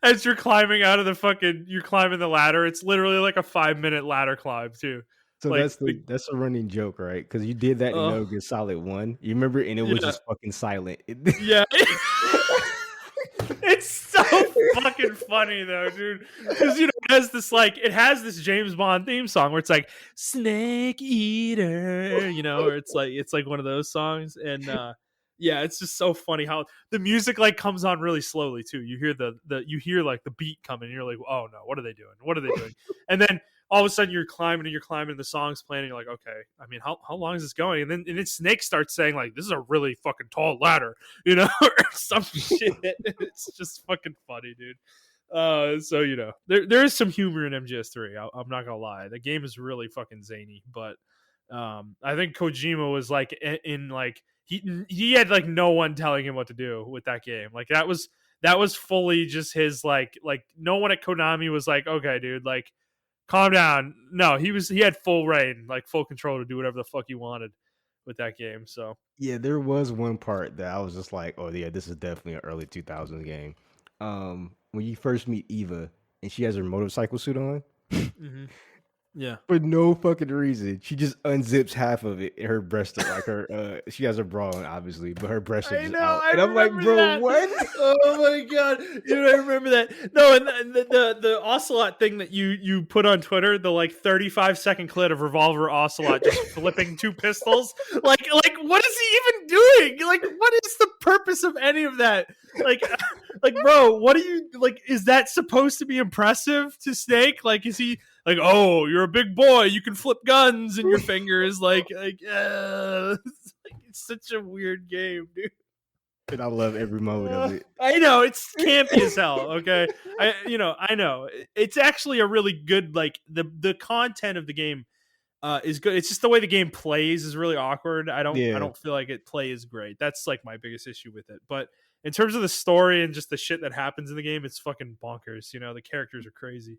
that's
you're climbing out of you're climbing the ladder. It's literally like a 5 minute ladder climb too.
so
Like
that's a running joke, right? Because you did that in
uh
Metal Gear Solid 1. You remember, and it was
yeah,
just fucking silent.
yeah. It's so fucking funny though, dude. Because it has this James Bond theme song where it's like Snake Eater, or it's like one of those songs, and yeah, it's just so funny how the music like comes on really slowly too. You hear like the beat coming, and you're like, oh no, what are they doing? What are they doing? And then all of a sudden you're climbing and you're climbing, and the song's playing, and you're like, okay, I mean, how long is this going? And then Snake starts saying like, this is a really fucking tall ladder, or some shit. It's just fucking funny, dude. So there is some humor in MGS3. I'm not gonna lie, the game is really fucking zany, but I think Kojima was like in like he had like no one telling him what to do with that game. Like that was fully just his like no one at Konami was like, okay, dude, like calm down. No, he had full reign, like full control to do whatever the fuck he wanted with that game. So
Yeah, there was one part that I was just like, "Oh yeah, this is definitely an early 2000s game." When you first meet Eva and she has her motorcycle suit on,
mhm. Yeah.
For no fucking reason. She just unzips half of it. Her breast, like her, she has a bra on, obviously, but her breasts are
I
just
know,
out.
I
And I'm like,
remember
bro,
that.
what?
Oh my god, dude, I remember that. No, and the Ocelot thing that you put on Twitter, the like 35-second clip of Revolver Ocelot just flipping two pistols. Like what is he even doing? Like, what is the purpose of any of that? Like, like, bro, what are you like? Is that supposed to be impressive to Snake? Like, is he like, oh, you're a big boy, you can flip guns in your fingers? It's such a weird game, dude.
And I love every moment of it.
I know it's campy as hell. Okay, I know it's actually a really good like the content of the game is good. It's just the way the game plays is really awkward. I
Yeah.
don't feel like it plays great. That's like my biggest issue with it. But in terms of the story and just the shit that happens in the game, it's fucking bonkers. You know, the characters are crazy.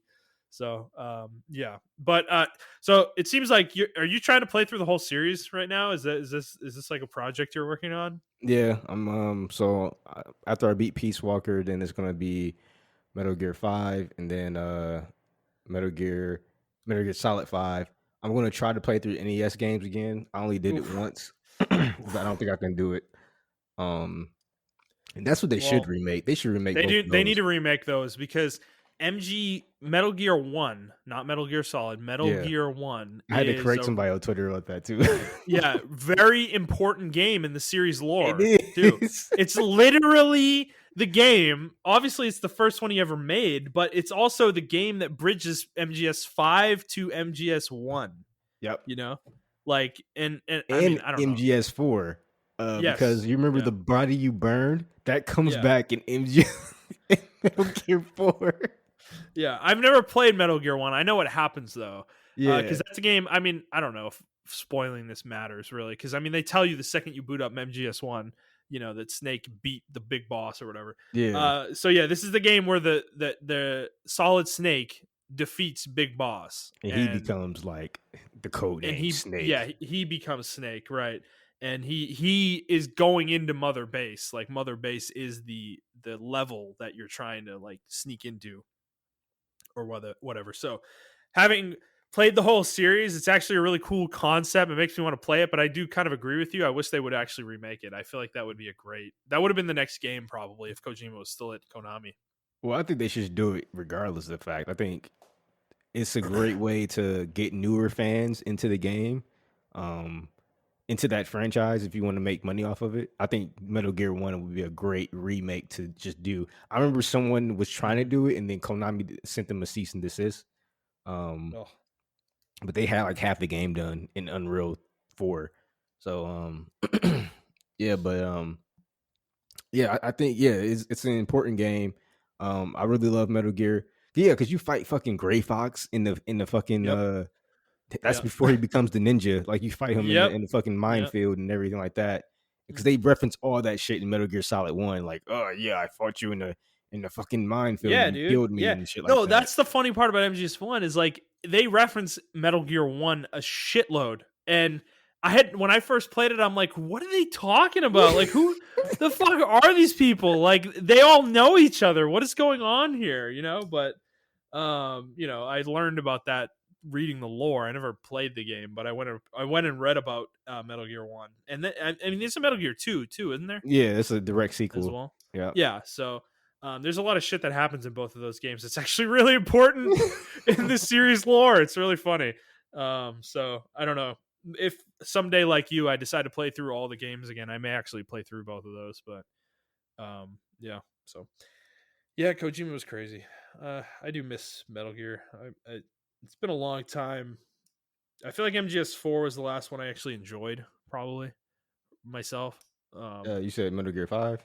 So yeah, but so it seems like are you trying to play through the whole series right now? Is this like a project you're working on?
Yeah. After I beat Peace Walker, then it's gonna be Metal Gear 5 and then Metal Gear Metal Gear Solid 5. I'm gonna try to play through NES games again. I only did it
Oof.
once, but I don't think I can do it. Um and that's what they should
Well,
remake. They should remake
they
both
do.
of
They need
those.
to remake those because MG Metal Gear One, not Metal Gear Solid. Metal
Yeah.
Gear One
I had to
is
correct
a
somebody on Twitter about that too.
yeah, very important game in the series lore
It
too.
is.
It's literally the game. Obviously, it's the first one he ever made, but it's also the game that bridges MGS5 to MGS1.
Yep.
You know, like and I mean,
And
I don't know.
MGS4. Because
Yes,
you remember
yeah,
the body you burned? That comes
yeah.
back in MGS in Metal Gear 4.
Yeah, I've never played Metal Gear 1. I know what happens though.
Yeah.
Cuz that's a game, I mean, I don't know if spoiling this matters really cuz I mean they tell you the second you boot up MGS1, that Snake beat the big boss or whatever.
Yeah.
So yeah, this is the game where the Solid Snake defeats Big Boss
And he becomes like the code
and
name Snake.
he becomes Snake, right? And he is going into Mother Base. Like Mother Base is the level that you're trying to like sneak into or whatever. So having played the whole series, it's actually a really cool concept. It makes me want to play it, but I do kind of agree with you. I wish they would actually remake it. I feel like that would be that would have been the next game probably if Kojima was still at Konami.
Well, I think they should do it regardless of the fact. I think it's a great way to get newer fans into the game, um, into that franchise if you want to make money off of it. I think Metal Gear 1 would be a great remake to just do. I remember someone was trying to
Mhm.
do it and then Konami sent them a cease and desist. Um,
Oh,
but they had like half the game done in Unreal 4. So yeah, but yeah, I think yeah, it's an important game. I really love Metal Gear. Yeah, because you fight fucking Gray Fox in the fucking
yep,
that's
yep,
before he becomes the ninja. Like you fight him
yep,
in the fucking
yep.
minefield and everything like that. Because
Mhm.
they reference all that shit in Metal Gear Solid 1. Like, oh yeah, I fought you in the fucking minefield and
Yeah,
you
dude.
killed me
Yeah.
and shit like
No,
that.
that's the funny part about MGS1 is like they reference Metal Gear 1 a shitload. And when I first played it, I'm like, what are they talking about? Like who the fuck are these people? Like they all know each other. What is going on here? But I learned about that reading the lore. I never played the game, but I went and read about Metal Gear 1. And then I mean there's a Metal Gear 2 too, isn't there?
Yeah, it's a direct
As
sequel.
well.
Yeah.
Yeah, so there's a lot of shit that happens in both of those games. It's actually really important in the series lore. It's really funny. So I don't know if someday, like you, I decide to play through all the games again. I may actually play through both of those, but yeah. So yeah, Kojima was crazy. I do miss Metal Gear. It's been a long time. I feel like MGS4 was the last one I actually enjoyed, probably myself.
You said Metal Gear 5?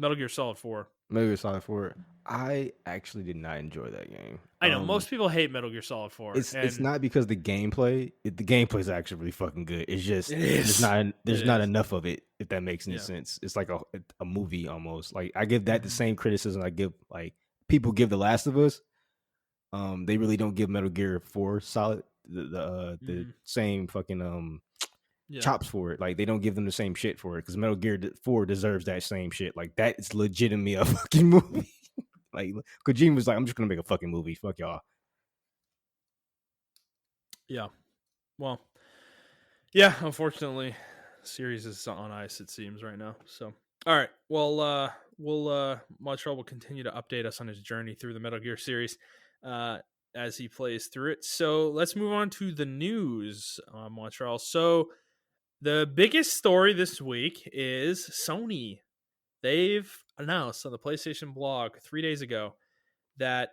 Metal Gear Solid 4.
Metal Gear Solid 4. I actually did not enjoy that game.
I know most people hate Metal Gear Solid 4,
It's
and
not because the gameplay is actually really fucking good. It's just
it is.
there's
It
not
is.
enough of it, if that makes any
Yeah.
sense. It's like a movie almost. Like I give that the
Mhm.
same criticism I give like people give The Last of Us. They really don't give Metal Gear 4 solid the
Mhm.
same fucking
Yeah.
chops for it. Like they don't give them the same shit for it because Metal Gear 4 deserves that same shit. Like that is legitimately a fucking movie. Like Kojima was like, I'm just gonna make a fucking movie. Fuck y'all.
Yeah. Well, yeah, unfortunately, series is on ice, it seems, right now. So, all right. Well, Montreal will continue to update us on his journey through the Metal Gear series uh, as he plays through it. So, let's move on to the news on Montreal. So, the biggest story this week is Sony. They've announced on the PlayStation blog 3 days ago that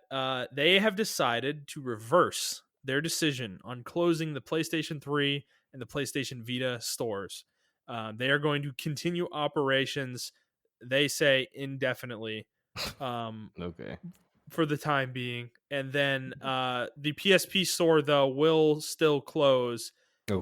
they have decided to reverse their decision on closing the PlayStation 3 and the PlayStation Vita stores. They are going to continue operations, they say, indefinitely
Okay.
for the time being. And then the PSP store, though, will still close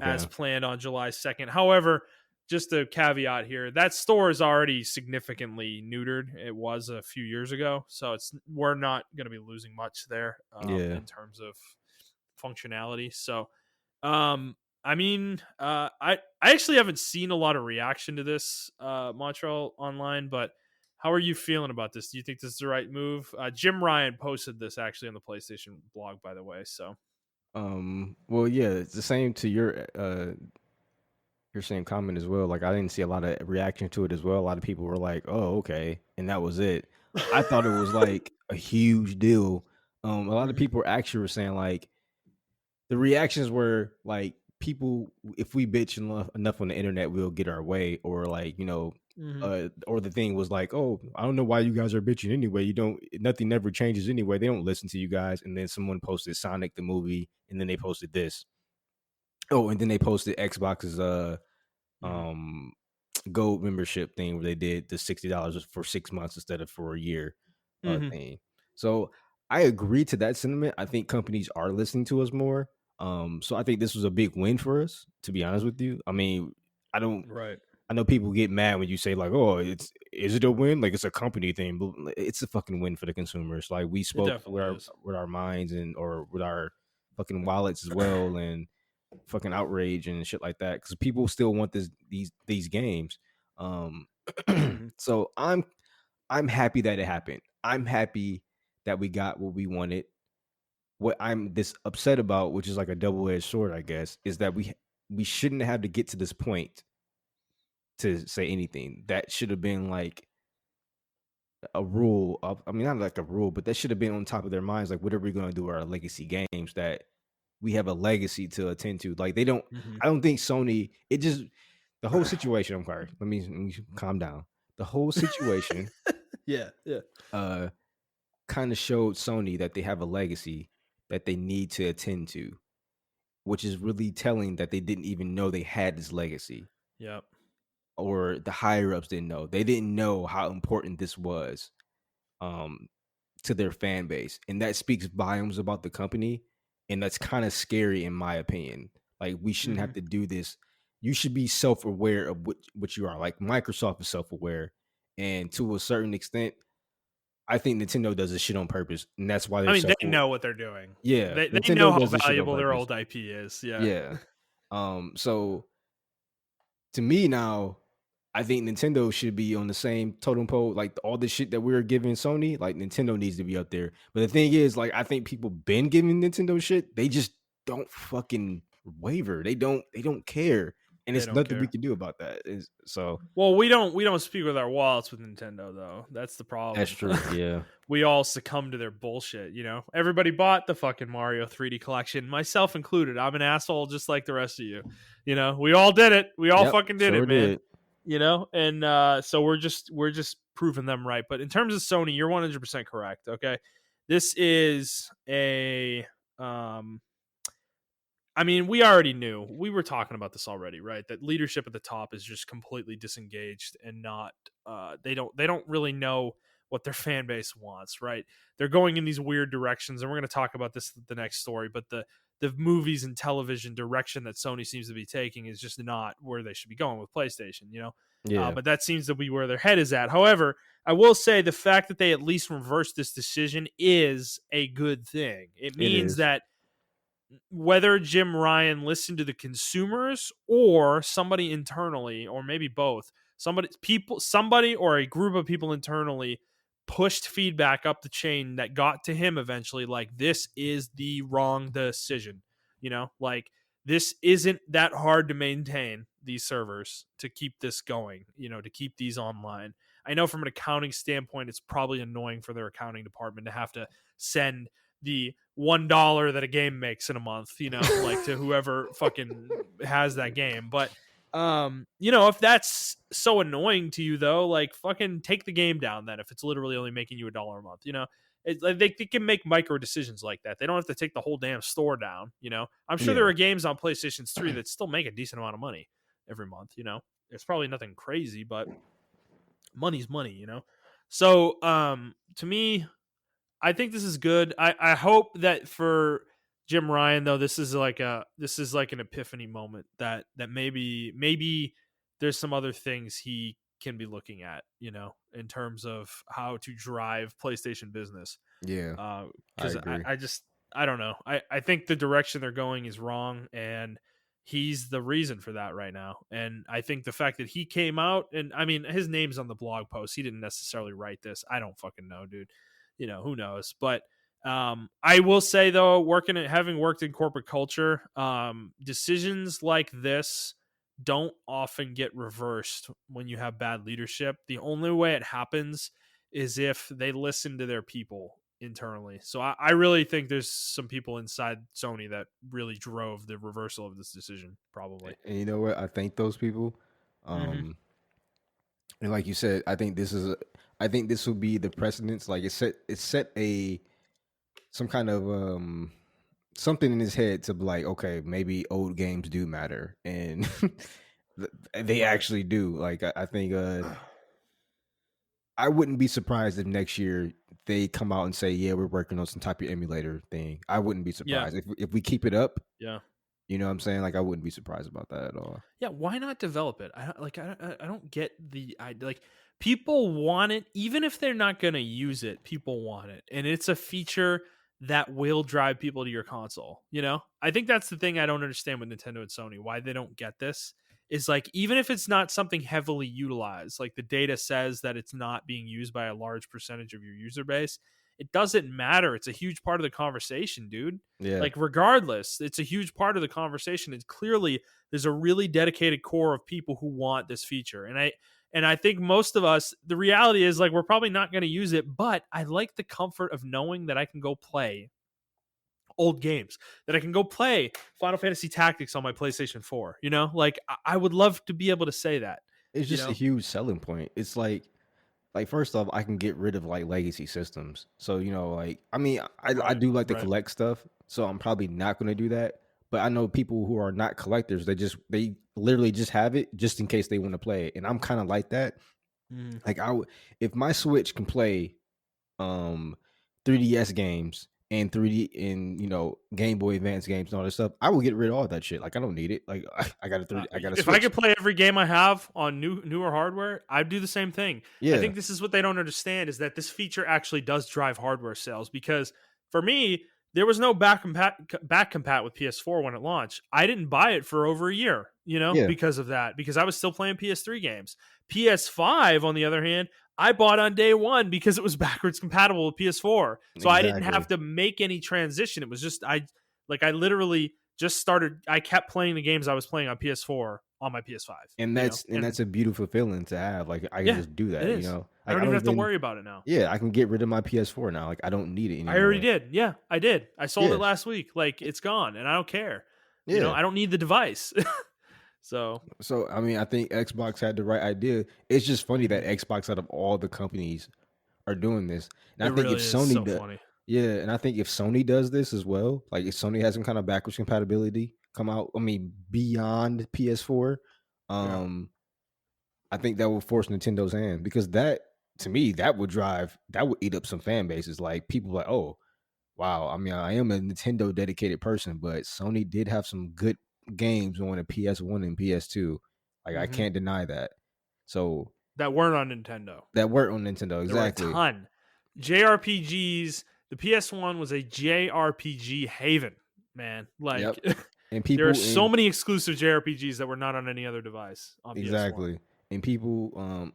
as
Okay.
planned on July 2nd. However, just a caveat here, that store is already significantly neutered. It was a few years ago, so we're not going to be losing much there
Yeah.
in terms of functionality. So, I mean, I actually haven't seen a lot of reaction to this Montreal online, but how are you feeling about this? Do you think this is the right move? Jim Ryan posted this actually on the PlayStation blog, by the way. So,
Well, yeah, it's the same to your same comment as well. Like I didn't see a lot of reaction to it as well. A lot of people were like, "Oh, okay," and that was it. I thought it was like a huge deal. A lot of
Mhm,
people actually were saying like the reactions were like people if we bitch enough on the internet, we'll get our way, or like
mhm,
or the thing was like, "Oh, I don't know why you guys are bitching anyway. You don't nothing never changes anyway. They don't listen to you guys." And then someone posted Sonic the movie, and then they posted this. Oh, and then they posted Xbox's
mhm,
um gold membership thing where they did the $60 for 6 months instead of for a year
mhm.
thing. So I agree to that sentiment. I think companies are listening to us more. So I think this was a big win for us, to be honest with you. I mean, I don't
Right.
I know people get mad when you say like, "Oh, is it a win? Like it's a company thing." But it's a fucking win for the consumers. Like we
It
spoke
definitely is.
with our minds and or with our fucking wallets as well, and fucking outrage and shit like that because people still want these games. Um,
Mhm,
so I'm happy that it happened. I'm happy that we got what we wanted. What I'm this upset about, which is like a double edged sword, I guess, is that we shouldn't have to get to this point to say anything. That should have been like a rule of, I mean, not like a rule, but that should have been on top of their minds. Like, what are we going to do with our legacy games that we have a legacy to attend to? Like,
mhm.
I don't think Sony, it just, the whole situation, I'm sorry, let me calm down. The whole situation,
Yeah, yeah.
uh, kind of showed Sony that they have a legacy that they need to attend to, which is really telling that they didn't even know they had this legacy
Yep.
or the higher ups didn't know. They didn't know how important this was. Um, to their fan base, and that speaks volumes about the company, and that's kind of scary in my opinion. Like we shouldn't have
Mhm.
to do this. You should be self-aware of what you are. Like Microsoft is self-aware, and to a certain extent, I think Nintendo does this shit on purpose, and that's why
I
they're
mean, they
self.
know what they're doing.
Yeah,
They know
Nintendo
how
does this shit on
valuable their
purpose.
old IP is. Yeah.
Yeah. So to me now, I think Nintendo should be on the same totem pole. Like all the shit that we're giving Sony, like Nintendo needs to be up there. But the thing is, like I think people been giving Nintendo shit. They just don't fucking waver. They don't care. And
They
it's
don't
nothing we
care.
can do about that. So
Well, we don't speak with our wallets with Nintendo though. That's the
that's
problem.
true. Yeah.
We all succumb to their bullshit, Everybody bought the fucking Mario 3D collection, myself included. I'm an asshole just like the rest of you. We all did it. We all
Yep.
fucking did
Sure
it, man.
did.
And so we're just proving them right. But in terms of Sony, you're 100% correct, okay? This is a um I mean, we already knew. We were talking about this already, right? That leadership at the top is just completely disengaged and not they don't really know what their fan base wants, right? They're going in these weird directions, and we're going to talk about this the next story, but the movies and television direction that Sony seems to be taking is just not where they should be going with PlayStation.
Yeah.
But that seems to be where their head is at. However, I will say the fact that they at least reversed this decision is a good thing. It
It
means
is.
that whether Jim Ryan listened to the consumers or somebody internally, or maybe both, somebody or a group of people internally pushed feedback up the chain that got to him eventually, like, this is the wrong decision. Like, this isn't that hard to maintain these servers to keep this going, to keep these online. I know from an accounting standpoint, it's probably annoying for their accounting department to have to send the $1 that a game makes in a month, like to whoever fucking has that game. But if that's so annoying to you though, like fucking take the game down then if it's literally only making you $1 a month, Like they can make micro decisions like that. They don't have to take the whole damn store down. I'm sure there
Yeah.
are games on PlayStation 3 that still make a decent amount of money every month. It's probably nothing crazy, but money's money. So to me, I think this is good. I hope that for Jim Ryan though, this is like an epiphany moment that maybe there's some other things he can be looking at, in terms of how to drive PlayStation business.
Yeah, I
Because
agree.
I don't know. I think the direction they're going is wrong, and he's the reason for that right now. And I think the fact that he came out, and I mean, his name's on the blog post. He didn't necessarily write this. I don't fucking know, dude. Who knows? But I will say though, having worked in corporate culture, decisions like this don't often get reversed when you have bad leadership. The only way it happens is if they listen to their people internally. So I really think there's some people inside Sony that really drove the reversal of this decision, probably.
And you know what? I thank those people.
Mm-hmm.
And like you said, I think this will be the precedence. Like it set some kind of something in his head to be like, okay, maybe old games do matter, and they
Right.
actually do. Like I think I wouldn't be surprised if next year they come out and say, yeah, we're working on some type of emulator thing. I wouldn't be
Yeah.
surprised if we keep it up.
Yeah.
You know what I'm saying? Like I wouldn't be surprised about that at all.
Yeah, why not develop it? I don't get like people want it even if they're not going to use it. People want it. And it's a feature that will drive people to your console, I think that's the thing I don't understand with Nintendo and Sony, why they don't get this is like even if it's not something heavily utilized, like the data says that it's not being used by a large percentage of your user base, it doesn't matter. It's a huge part of the conversation, dude.
Yeah.
Like regardless, it's a huge part of the conversation. It's clearly there's a really dedicated core of people who want this feature. And I think most of us, the reality is like we're probably not going to use it, but I like the comfort of knowing that I can go play old games, that I can go play Final Fantasy Tactics on my PlayStation 4, Like I would love to be able to say that,
It's
you
just a
know?
huge selling point. It's like first off, I can get rid of like legacy systems. So like I mean, I
Right,
do like to
right.
collect stuff, so I'm probably not going to do that. But I know people who are not collectors. They literally just have it just in case they want to play it, and I'm kind of like that.
Mm,
Like if my Switch can play um 3DS games and 3D and Game Boy Advance games and all this stuff, I will get rid of all that shit. Like I don't need it. Like I got a 30, I got a
if I
Switch.
could play every game I have on newer hardware, I'd do the same thing. I
Yeah,
think this is what they don't understand is that this feature actually does drive hardware sales because for me, there was no back compat with PS4 when it launched. I didn't buy it for over a year,
yeah,
because of that, because I was still playing PS3 games. PS5, on the other hand, I bought on day one because it was backwards compatible with PS4. So I didn't have
exactly.
to make any transition. It was just I literally just started. I kept playing the games I was playing on PS4 on my PS5.
And
And
that's a beautiful feeling to have. Like I can
yeah,
just do
it
that.
is. I
Like
don't
I
even
don't
have to
even.
worry about it now.
Yeah, I can get rid of my PS4 now. Like I don't need it
I already
anymore.
did. Yeah, I did. I sold it
Yeah,
last week. Like it's gone, and I don't care.
yeah.
I don't need the device. So
So I mean, I think Xbox had the right idea. It's just funny that
mhm.
Xbox, out of all the companies, are doing this. And
It
I think if
really is
Sony
so
does,
funny.
yeah, and I think if Sony does this as well, like if Sony has some kind of backwards compatibility come out, I mean, beyond PS4,
Yeah.
um, I think that will force Nintendo's hand because that to me that would eat up some fan bases. Like people like, oh wow, I mean, I am a Nintendo dedicated person, but Sony did have some good games on a PS1 and PS2. Like I
Hmm.
can't deny that. So
That weren't on Nintendo.
that worked on Nintendo
There were a
exactly.
ton. JRPGs. The PS1 was a JRPG haven, man.
Yep.
Like
And
there are
people
so
in
many exclusive JRPGs that were not on any other device on PS1.
exactly. And people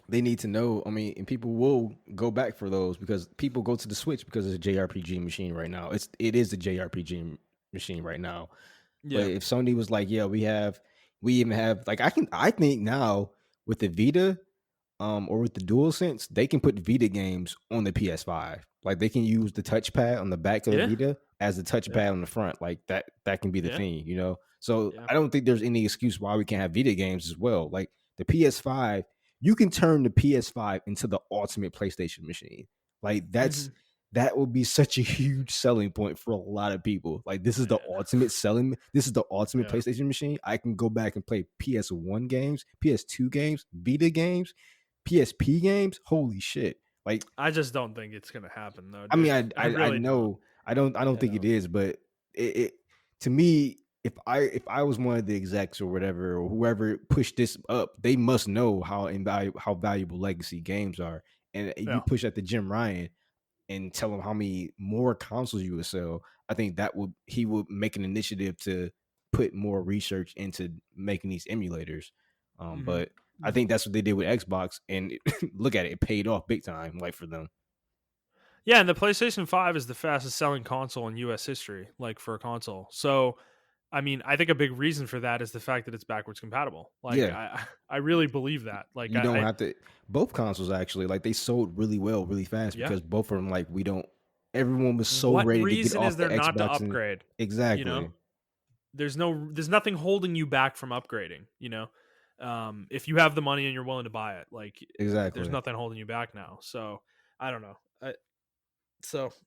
they need to know. I mean, and people will go back for those because people go to the Switch because it's a JRPG machine right now. It is a JRPG machine right now. But
Yeah.
if Sony was like, yeah, we even have like I think now with the Vita, or with the DualSense, they can put Vita games on the PS5. Like they can use the touchpad on the back of the
Yeah.
Vita as the
Yeah.
touchpad on the front. Like that can be the
Yeah.
thing, you know. So
Yeah.
I don't think there's any excuse why we can't have Vita games as well. Like the PS5, you can turn the PS5 into the ultimate PlayStation machine. Like
Hmm.
that would be such a huge selling point for a lot of people. Like
Man.
this is the ultimate
Yeah.
PlayStation machine. I can go back and play PS1 games, PS2 games, Vita games, PSP games. Holy shit. Like
I just don't think it's gonna happen though,
I mean
dude. I
I
really don't.
know I don't think it
Yeah.
is, but it to me, if I was one of the execs or whatever or whoever pushed this up, they must know how valuable legacy games are. And if you
Yeah.
push at the Jim Ryan and tell him how many more consoles you would sell, I think he would make an initiative to put more research into making these emulators.
Hmm.
But I
Hmm.
think that's what they did with Xbox, and look at it, it paid off big time, like for them.
Yeah, and the PlayStation 5 is the fastest selling console in US history, like for a console. So, I mean, I think a big reason for that is the fact that it's backwards compatible. Like
Yeah,
I really believe that. Like
you don't
I
have to. Both consoles actually, like they sold really well, really fast
yeah.
because both of them, like we don't. Everyone was so
What
ready to get
reason is
off the
there not to
Xbox, and
upgrade? You know?
exactly,
There's nothing holding you back from upgrading, you know? If you have the money and you're willing to buy it, like there's
exactly.
nothing holding you back now. So, I don't know.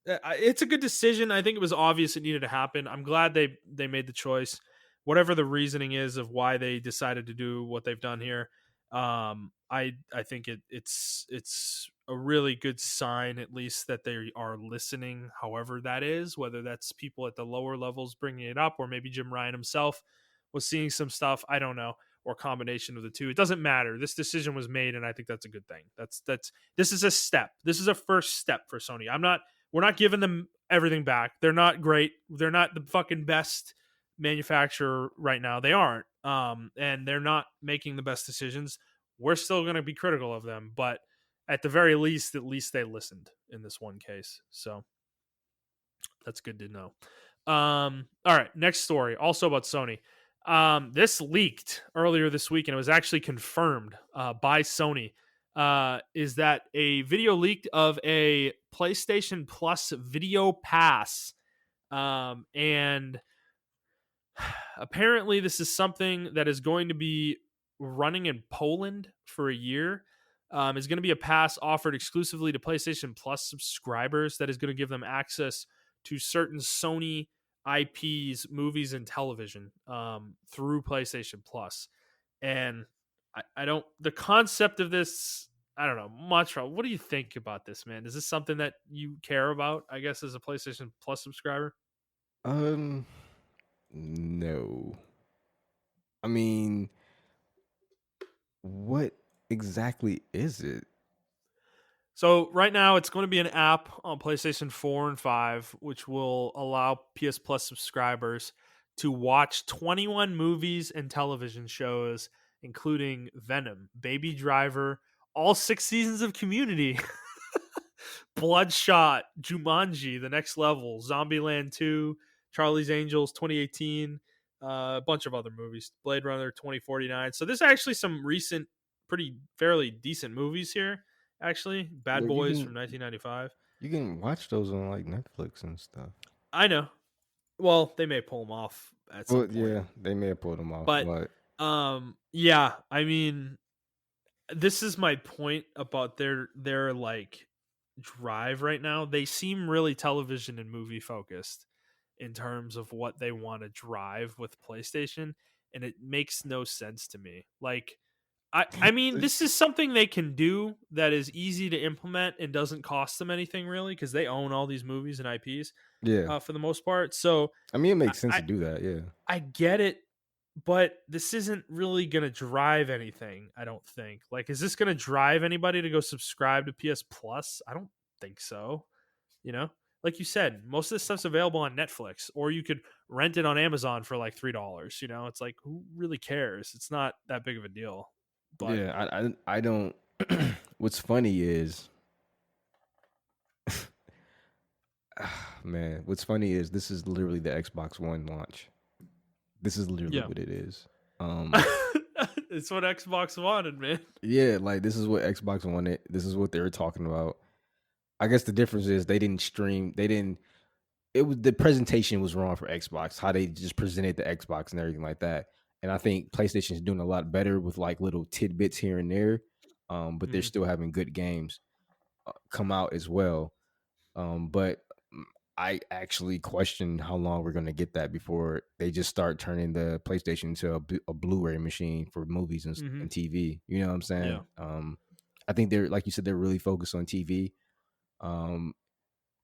It's a good decision. I think it was obvious it needed to happen. I'm glad they made the choice, whatever the reasoning is of why they decided to do what they've done here. I think it's a really good sign, at least, that they are listening. However, that is, whether that's people at the lower levels bringing it up, or maybe Jim Ryan himself was seeing some stuff. I don't know, or combination of the two. It doesn't matter. This decision was made, and I think that's a good thing. That's this is a step. This is a first step for Sony. We're not giving them everything back. They're not great. They're not the fucking best manufacturer right now. They aren't. And they're not making the best decisions. We're still going to be critical of them, but at the very least, at least they listened in this one case. So that's good to know. All right, next story, also about Sony. This leaked earlier this week, and it was actually confirmed by Sony. Is that a video leaked of a PlayStation Plus video pass? And apparently, this is something that is going to be running in Poland for a year. Is going to be a pass offered exclusively to PlayStation Plus subscribers that is going to give them access to certain Sony IPs, movies, and television through PlayStation Plus. And I don't, the concept of this, I don't know, Montreal, what do you think about this, man? Is this something that you care about, I guess, as a PlayStation Plus subscriber?
Um, no. I mean, what exactly is it?
So right now it's going to be an app on PlayStation 4 and 5 which will allow PS Plus subscribers to watch 21 movies and television shows including Venom, Baby Driver, all 6 seasons of Community, Bloodshot, Jumanji, The Next Level, Zombieland 2, Charlie's Angels 2018, a bunch of other movies, Blade Runner 2049. So there's actually some recent, pretty fairly decent movies here. Actually, Bad
Well,
Boys from 1995.
you can watch those on like Netflix and stuff.
I know. Well, they may pull them off at some
Well,
point,
yeah, they may have pulled them off,
but
but
yeah. I mean, this is my point about their like drive right now. They seem really television and movie focused in terms of what they want to drive with PlayStation, and it makes no sense to me. Like I mean, this is something they can do that is easy to implement and doesn't cost them anything really because they own all these movies and IPs
yeah,
for the most part. So
I mean, it
I,
makes sense
I
to do that. Yeah,
I get it, but this isn't really going to drive anything, I don't think. Like, is this going to drive anybody to go subscribe to PS Plus? I don't think so. You know, like you said, most of this stuff's available on Netflix, or you could rent it on Amazon for like $3. You know, it's like, who really cares? It's not that big of a deal. But
yeah. I don't. What's funny is, man, what's funny is this is literally the Xbox One launch. This is literally
Yeah.
what it is.
It's what Xbox wanted, man.
Yeah, like this is what Xbox wanted. This is what they were talking about. I guess the difference is they didn't stream. They didn't. It was the presentation was wrong for Xbox. How they just presented the Xbox and everything like that. And I think PlayStation's doing a lot better with like little tidbits here and there. But they're
Mm-hmm.
still having good games come out as well. But I actually question how long we're going to get that before they just start turning the PlayStation into a Blu-ray machine for movies
Mm-hmm.
and TV. You know what I'm
Yeah.
saying? I think they're, like you said, they're really focused on TV. And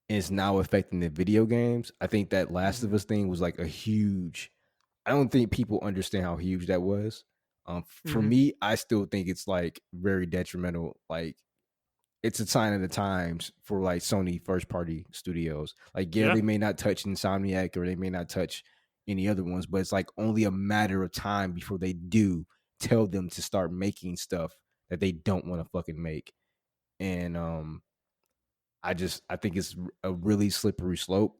it's now affecting the video games. I think that Last of
Mm-hmm.
Us thing was like a huge. I don't think people understand how huge that was. For
Mm-hmm.
me, I still think it's like very detrimental. Like it's a sign of the times for like Sony first party studios. Like, yeah,
Yeah.
they may not touch Insomniac or they may not touch any other ones, but it's like only a matter of time before they do tell them to start making stuff that they don't want to fucking make. And I think it's a really slippery slope.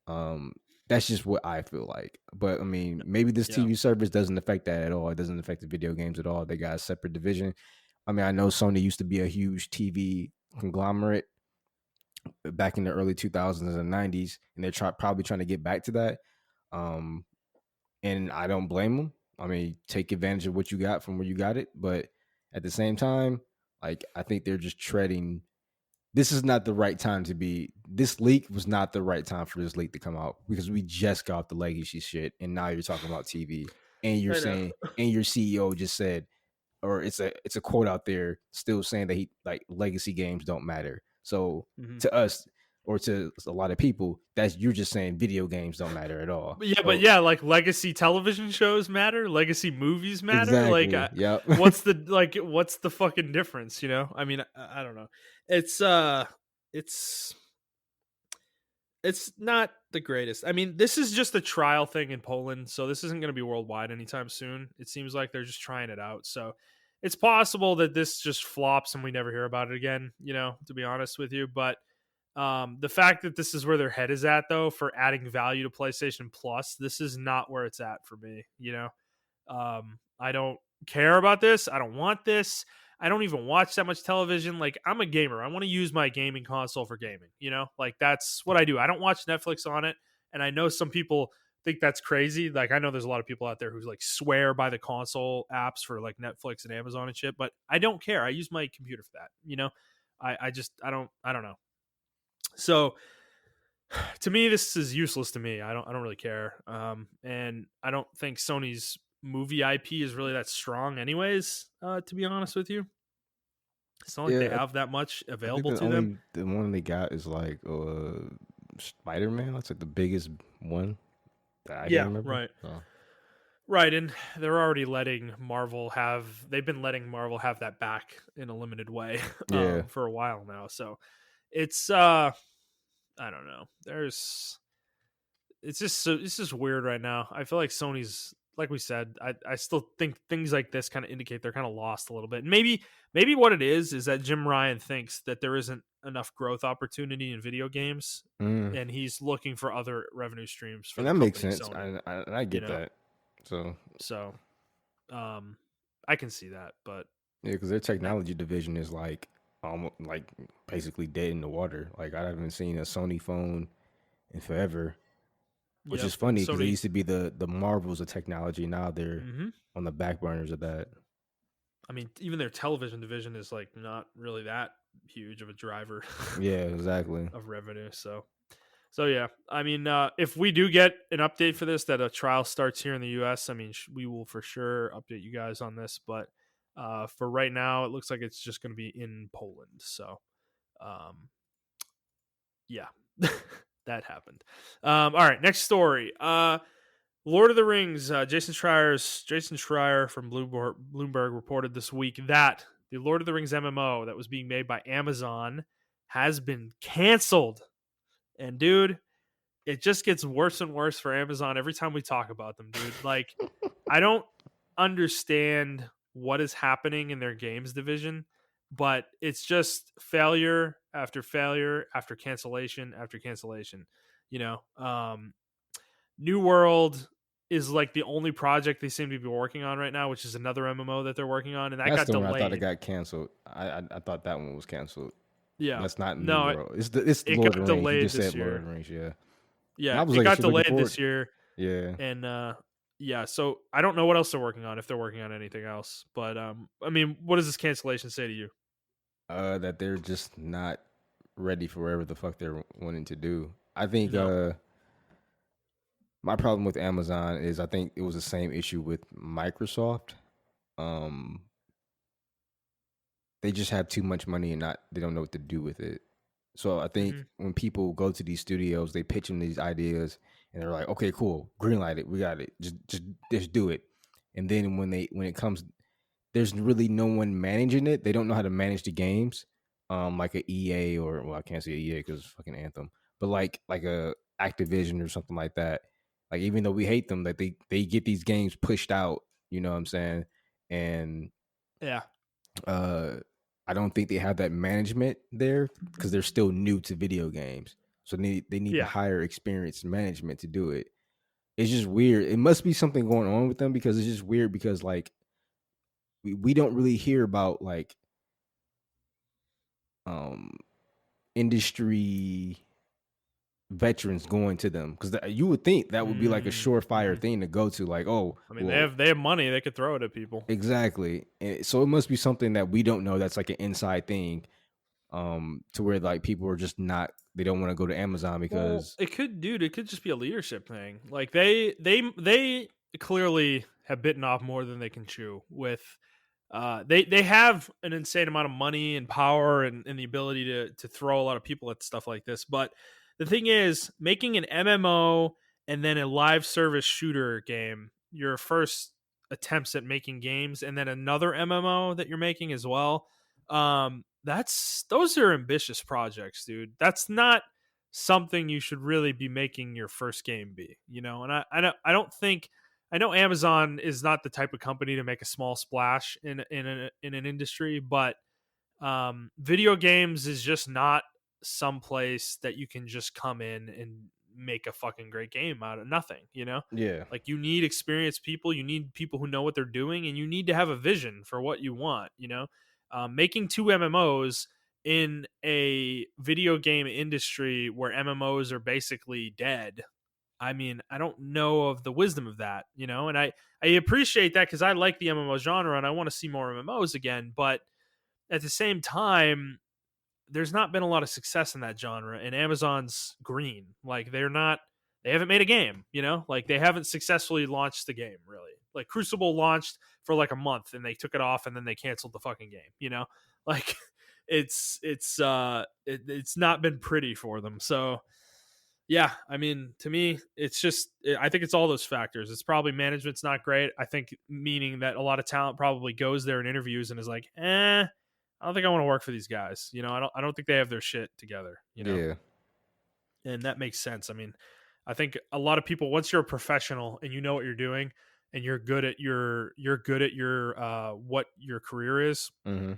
Um, that's just what I feel like. But I mean, maybe this
Yeah.
TV service doesn't affect that at all. It doesn't affect the video games at all. They got a separate division. I mean, I know Sony used to be a huge TV conglomerate back in the early 2000s and 90s, and they're probably trying to get back to that. Um, and I don't blame them. I mean, take advantage of what you got from where you got it, but at the same time, like I think they're just treading. This is not the right time to be. This leak was not the right time for this leak to come out because we just got the legacy shit, and now you're talking about TV, and you're
I know.
saying, and your CEO just said, or it's a quote out there still saying that he like legacy games don't matter. So
Mm-hmm.
to us or to a lot of people, that's you're just saying video games don't matter at all.
But
So
yeah, like legacy television shows matter, legacy movies matter. Like,
exactly, yep.
what's the fucking difference? You know, I mean, I don't know. It's it's it's not the greatest. I mean, this is just a trial thing in Poland, so this isn't going to be worldwide anytime soon. It seems like they're just trying it out. So it's possible that this just flops and we never hear about it again, you know, to be honest with you. But the fact that this is where their head is at, though, for adding value to PlayStation Plus, this is not where it's at for me, you know. I don't care about this. I don't want this. I don't even watch that much television. Like, I'm a gamer. I want to use my gaming console for gaming, you know? Like, that's what I do. I don't watch Netflix on it. And I know some people think that's crazy. Like, I know there's a lot of people out there who like swear by the console apps for like Netflix and Amazon and shit, but I don't care. I use my computer for that, you know? I don't know. So to me, this is useless to me. I don't really care. And I don't think Sony's movie IP is really that strong anyways, to be honest with you. It's not like they
Yeah,
have that much
I think
available to them.
the one they got is like Spider-Man. That's like the biggest one that I can
Yeah,
remember.
right.
So
Right, and they're already letting Marvel have they've been letting Marvel have that back in a limited way
yeah,
for a while now. So it's I don't know. There's it's just weird right now. I feel like Sony's like we said, I still think things like this kind of indicate they're kind of lost a little bit. And maybe what it is that Jim Ryan thinks that there isn't enough growth opportunity in video games
mm.
and he's looking for other revenue streams for
And
the
that makes
company
sense.
Sony,
I
you
get
know.
that. So
So, I can see that, but
yeah, because their
I,
technology division is like almost like basically dead in the water. Like I haven't seen a Sony phone in forever, which
yep,
is
and
funny because they
Sony
used to be the marvels of technology. Now they're
mhm.
on the back burners of that.
I mean, even their television division is like not really that huge of a driver
Yeah, exactly.
of revenue. So yeah, I mean, if we do get an update for this, that a trial starts here in the U.S., I mean, we will for sure update you guys on this. But for right now, it looks like it's just going to be in Poland. So, um, yeah, that happened. All right, next story. Lord of the Rings. Jason Schreier from Bloomberg reported this week that the Lord of the Rings MMO that was being made by Amazon has been canceled. And dude, it just gets worse and worse for Amazon every time we talk about them, dude. Like, I don't understand what is happening in their games division, but it's just failure after failure after cancellation after cancellation. You know, New World is like the only project they seem to be working on right now, which is another MMO that they're working on, and that
That's
got
the one I thought it
delayed.
got canceled. I thought that one was canceled.
Yeah,
That's not New
no,
World. It's
it
Lord of
got
the Rings. You
delayed
just
this
said Lord of
year.
the Rings, yeah. And
Yeah,
I was
it
like,
got
actually looking
delayed
forward.
this year,
Yeah.
and yeah, so I don't know what else they're working on if they're working on anything else. But I mean, what does this cancellation say to you?
That they're just not ready for whatever the fuck they're wanting to do. I think
No.
my problem with Amazon is I think it was the same issue with Microsoft. Um, they just have too much money and not they don't know what to do with it. So I think
Hmm.
when people go to these studios, they pitch them these ideas and they're like, "Okay, cool, greenlight it, we got it, just do it." And then when it comes, there's really no one managing it. They don't know how to manage the games, like a EA or well, I can't say EA because it's fucking Anthem, but like a Activision or something like that. Like even though we hate them, that they get these games pushed out. You know what I'm saying? And
Yeah.
uh, I don't think they have that management there because they're still new to video games. So they need to
Yeah.
hire experienced management to do it. It's just weird. It must be something going on with them because it's just weird because like we don't really hear about like um industry veterans going to them because you would think that would be like a surefire
Mm-hmm.
thing to go to like, oh
I mean,
well,
they have money; they could throw it at people.
exactly. And so it must be something that we don't know that's like an inside thing, to where like people are just not, they don't want to go to Amazon
Well,
because
it could, dude. It could just be a leadership thing. Like they clearly have bitten off more than they can chew. With they have an insane amount of money and power and the ability to throw a lot of people at stuff like this. But the thing is, making an MMO and then a live service shooter game, your first attempts at making games, and then another MMO that you're making as well. That's those are ambitious projects, dude. That's not something you should really be making your first game be, you know. And I don't think, I know Amazon is not the type of company to make a small splash in an industry, but video games is just not some place that you can just come in and make a fucking great game out of nothing, you know.
yeah,
Like, you need experienced people, you need people who know what they're doing, and you need to have a vision for what you want, you know. Making two MMOs in a video game industry where MMOs are basically dead, I mean, I don't know of the wisdom of that, you know. And I appreciate that because I like the MMO genre and I want to see more MMOs again, but at the same time, there's not been a lot of success in that genre, and Amazon's green. Like, they haven't made a game, you know? Like, they haven't successfully launched the game, really. Like, Crucible launched for like a month and they took it off and then they canceled the fucking game, you know? Like, it's not been pretty for them. So, yeah, I mean, to me, it's just, I think it's all those factors. It's probably management's not great. I think, meaning that a lot of talent probably goes there in interviews and is like, I don't think I want to work for these guys. You know, I don't think they have their shit together, you know?
yeah,
And that makes sense. I mean, I think a lot of people, once you're a professional and you know what you're doing and you're good at your what your career is,
mm-hmm.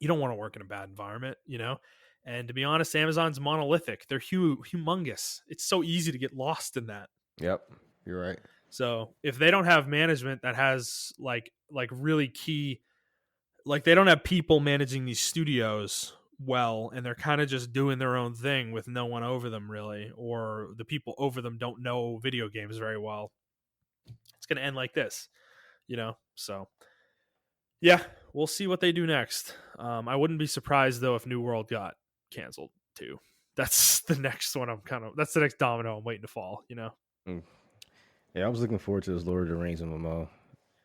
you don't want to work in a bad environment, you know? And to be honest, Amazon's monolithic. They're humongous. It's so easy to get lost in that.
Yep, you're right.
So if they don't have management that has like really key, like they don't have people managing these studios well, and they're kind of just doing their own thing with no one over them really, or the people over them don't know video games very well, it's going to end like this, you know. So yeah, we'll see what they do next. I wouldn't be surprised though if New World got canceled too. That's the next one. That's the next domino I'm waiting to fall, you know.
Mm. Yeah, I was looking forward to this Lord of the Rings MMO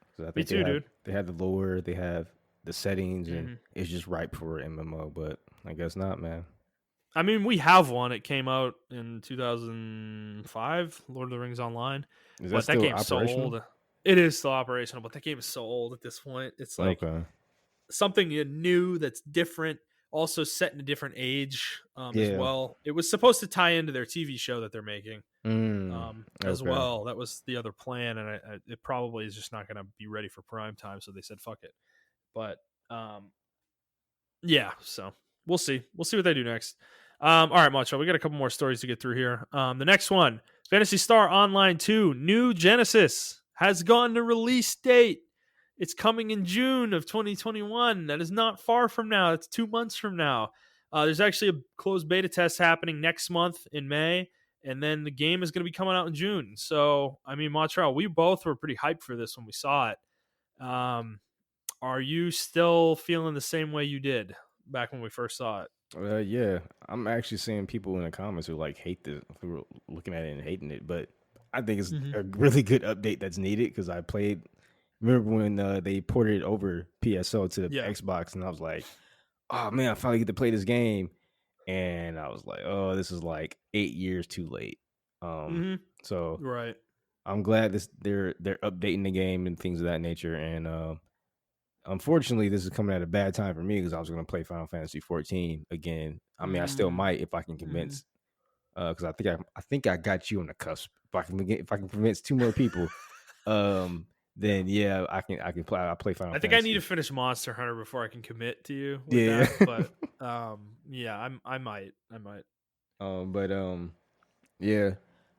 because I
Me
think
too, dude.
they have the lore, they have the settings, and
Hmm.
it's just ripe for MMO. But I guess not, man.
I mean, we have one. It came out in 2005, Lord of the Rings Online,
Is that
but that
still
game's so
operational?
old. It is still operational, but that game is so old at this point. It's like
Okay.
something new that's different, also set in a different age, as
Yeah.
well. It was supposed to tie into their TV show that they're making,
Mm.
as
Okay.
well. That was the other plan, and it probably is just not going to be ready for prime time, so they said fuck it. But um, Yeah, so we'll see. We'll see what they do next. All right, Macho, we got a couple more stories to get through here. The next one, Fantasy Star Online 2 New Genesis has gotten a release date. It's coming in June of 2021. That is not far from now. It's 2 months from now. There's actually a closed beta test happening next month in May, and then the game is going to be coming out in June. So, I mean, Montreal, we both were pretty hyped for this when we saw it. Are you still feeling the same way you did back when we first saw it?
Yeah, I'm actually seeing people in the comments who like hate this, who are looking at it and hating it. But I think it's
Mm-hmm.
a really good update that's needed because I played. Remember when they ported it over PSO to the
Yeah.
Xbox, and I was like, "Oh man, I finally get to play this game," and I was like, "Oh, this is like 8 years too late."
Mm-hmm.
So
Right.
I'm glad they're updating the game and things of that nature, and unfortunately, this is coming at a bad time for me because I was going to play Final Fantasy 14 again. I mean, I still might if I can
Mm-hmm.
convince, because I think I got you on the cusp. If I can convince two more people, then yeah, I can play. I play Final
I think I need to
Fantasy.
finish Monster Hunter before I can commit to you with
Yeah,
that. But yeah, I might. I might.
but yeah,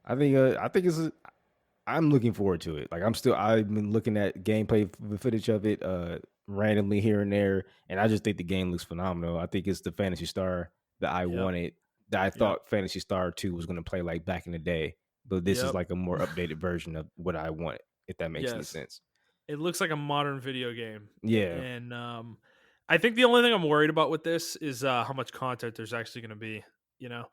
I think I'm looking forward to it. Like I've been looking at gameplay footage of it randomly here and there, and I just think the game looks phenomenal. I think it's the Fantasy Star that I
Yep.
wanted, that I
Yep.
thought Fantasy Star 2 was going to play like back in the day. But this is
Yep.
like a more updated version of what I want, if that makes any
Yes.
sense.
It looks like a modern video game.
Yeah.
And I think the only thing I'm worried about with this is how much content there's actually going to be, you know.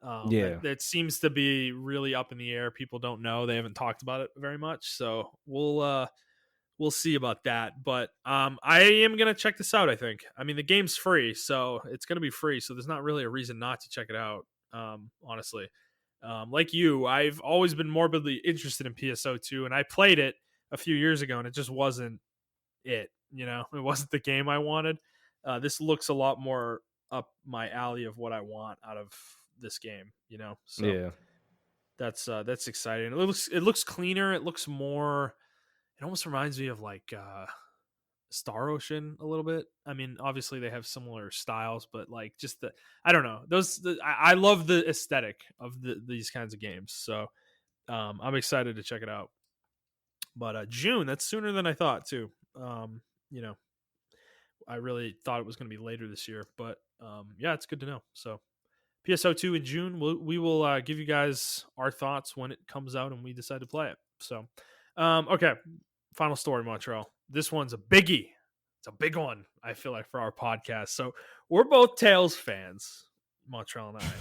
That
Yeah.
that seems to be really up in the air. People don't know. They haven't talked about it very much. So we'll see about that. But I am gonna check this out. I think. I mean, the game's free, so it's gonna be free. So there's not really a reason not to check it out. Honestly, like you, I've always been morbidly interested in PSO2, and I played it a few years ago, and it just wasn't it. You know, it wasn't the game I wanted. This looks a lot more up my alley of what I want out of this game. You know, so
Yeah.
that's exciting. It looks cleaner. It looks more. It almost reminds me of like Star Ocean a little bit. I mean, obviously they have similar styles, but like just I don't know. I love the aesthetic of these kinds of games. So I'm excited to check it out. But June, that's sooner than I thought too. You know, I really thought it was going to be later this year, but yeah, it's good to know. So PSO2 in June, we will give you guys our thoughts when it comes out and we decide to play it. So, okay, final story, Montreal. This one's a biggie. It's a big one, I feel like, for our podcast. So we're both Tales fans, Montreal and I.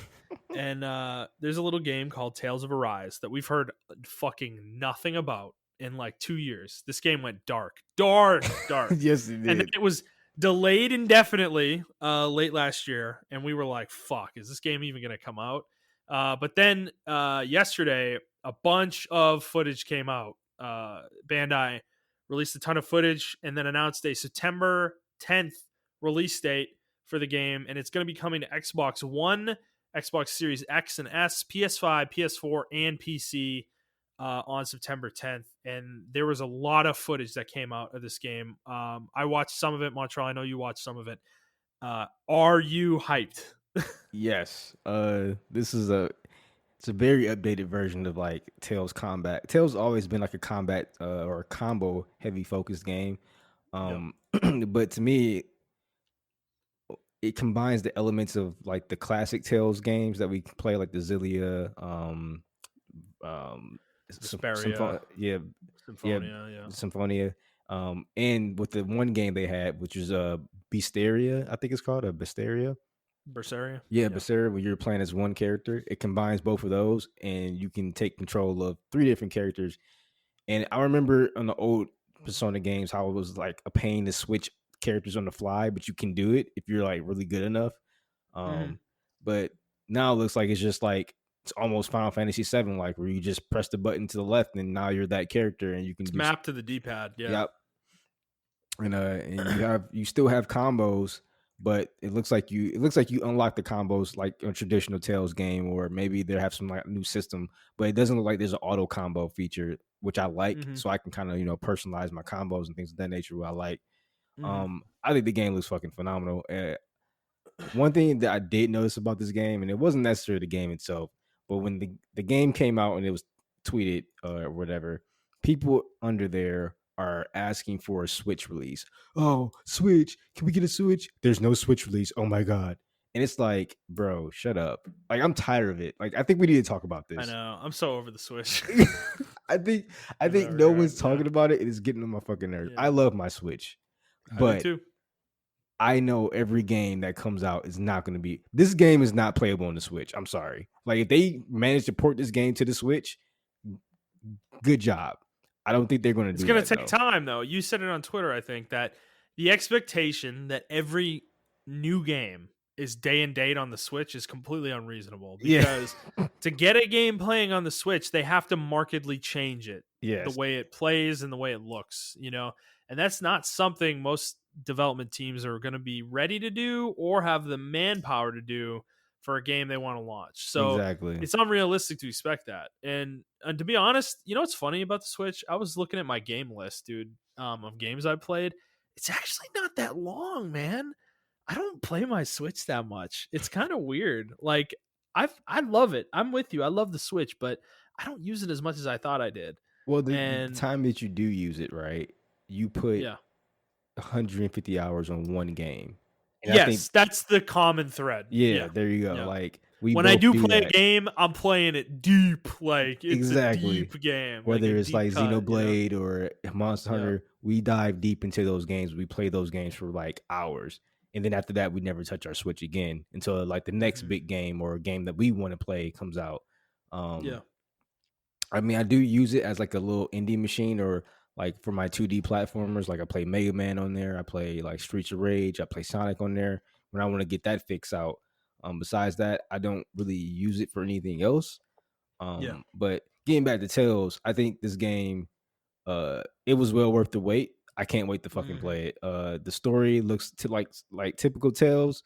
And there's a little game called Tales of Arise that we've heard fucking nothing about in like 2 years. This game went dark.
Yes, it
And then
did.
it was delayed indefinitely late last year, and we were like, fuck, is this game even going to come out? But then yesterday, a bunch of footage came out. Bandai released a ton of footage and then announced a September 10th release date for the game, and it's going to be coming to Xbox One, Xbox Series X and S, PS5, PS4, and PC on September 10th. And there was a lot of footage that came out of this game. I watched some of it, Montreal. I know you watched some of it. Are you hyped?
Yes. It's a very updated version of like Tails combat. Tails always been like a combat or a combo heavy focused game.
Yep.
But to me, it combines the elements of like the classic Tales games that we play, like the Zillia, um,
Vesperia,
yeah, yeah,
Symphonia, yeah.
Symphonia, and with the one game they had, which is Beasteria, I think it's called a Beasteria.
Berseria,
Yeah,
yeah.
Becerra, when you're playing as one character, it combines both of those, and you can take control of three different characters. And I remember on the old Persona games how it was like a pain to switch characters on the fly, but you can do it if you're like really good enough.
Mm-hmm.
Um, but now it looks like it's just like it's almost Final Fantasy VII, like where you just press the button to the left, and now you're that character, and you can
It's
do.
mapped to the D-pad, yeah.
Yep, and you still have combos, but it looks like you unlock the combos like a traditional Tales game, or maybe they have some like new system, but it doesn't look like there's an auto combo feature, which I like,
Mm-hmm.
so I can kind of personalize my combos and things of that nature. What I like.
Mm-hmm.
I think the game looks fucking phenomenal. one thing that I did notice about this game, and it wasn't necessarily the game itself, but when the game came out and it was tweeted or whatever, people under there are asking for a Switch release. Oh, Switch, can we get a Switch? There's no Switch release. Oh my god. And it's like, bro, shut up. Like, I'm tired of it. Like, I think we need to talk about
I
this.
know. I'm so over the Switch.
I think I
In that
think no
regard,
one's
yeah.
talking about it. It is getting on my fucking nerves.
Yeah.
I love my Switch,
I do
but
too.
I know every game that comes out is not going to be. This game is not playable on the Switch. I'm sorry. Like, if they manage to port this game to the Switch, good job. I don't think they're going to
It's
do
gonna
that
take
though.
time though. You said it on Twitter, I think, that the expectation that every new game is day and date on the Switch is completely unreasonable
Yeah.
because to get a game playing on the Switch, they have to markedly change it. The
Yes.
way it plays and the way it looks, and that's not something most development teams are going to be ready to do or have the manpower to do for a game they want to launch. So
Exactly.
it's unrealistic to expect that. And to be honest, what's funny about the Switch? I was looking at my game list, dude, of games I played. It's actually not that long, man. I don't play my Switch that much. It's kind of weird. Like I love it. I'm with you. I love the Switch, but I don't use it as much as I thought I did.
Well, the
And
time that you do use it, right? You put
yeah.
150 hours on one game, and I think,
Yes, that's the common thread.
yeah,
Yeah.
there you go.
Yeah.
Like, we
When I
both
do
do
play a
that.
game, I'm playing it deep. Like it's a
Exactly.
deep game, like a
Whether it's
deep
like
cut.
Xenoblade or Monster
Yeah.
Hunter, we dive deep into those games. We play those games for like hours. And then after that, we never touch our Switch again until like the next
Mhm.
big game or a game that we want to play comes out.
Yeah.
I mean, I do use it as like a little indie machine or like for my 2D platformers. Like, I play Mega Man on there. I play like Streets of Rage. I play Sonic on there when I want to get that fix out. Besides that, I don't really use it for anything else.
Yeah.
But getting back to Tales, I think this game, it was well worth the wait. I can't wait to fucking
Mhm.
play it. The story looks like typical Tales,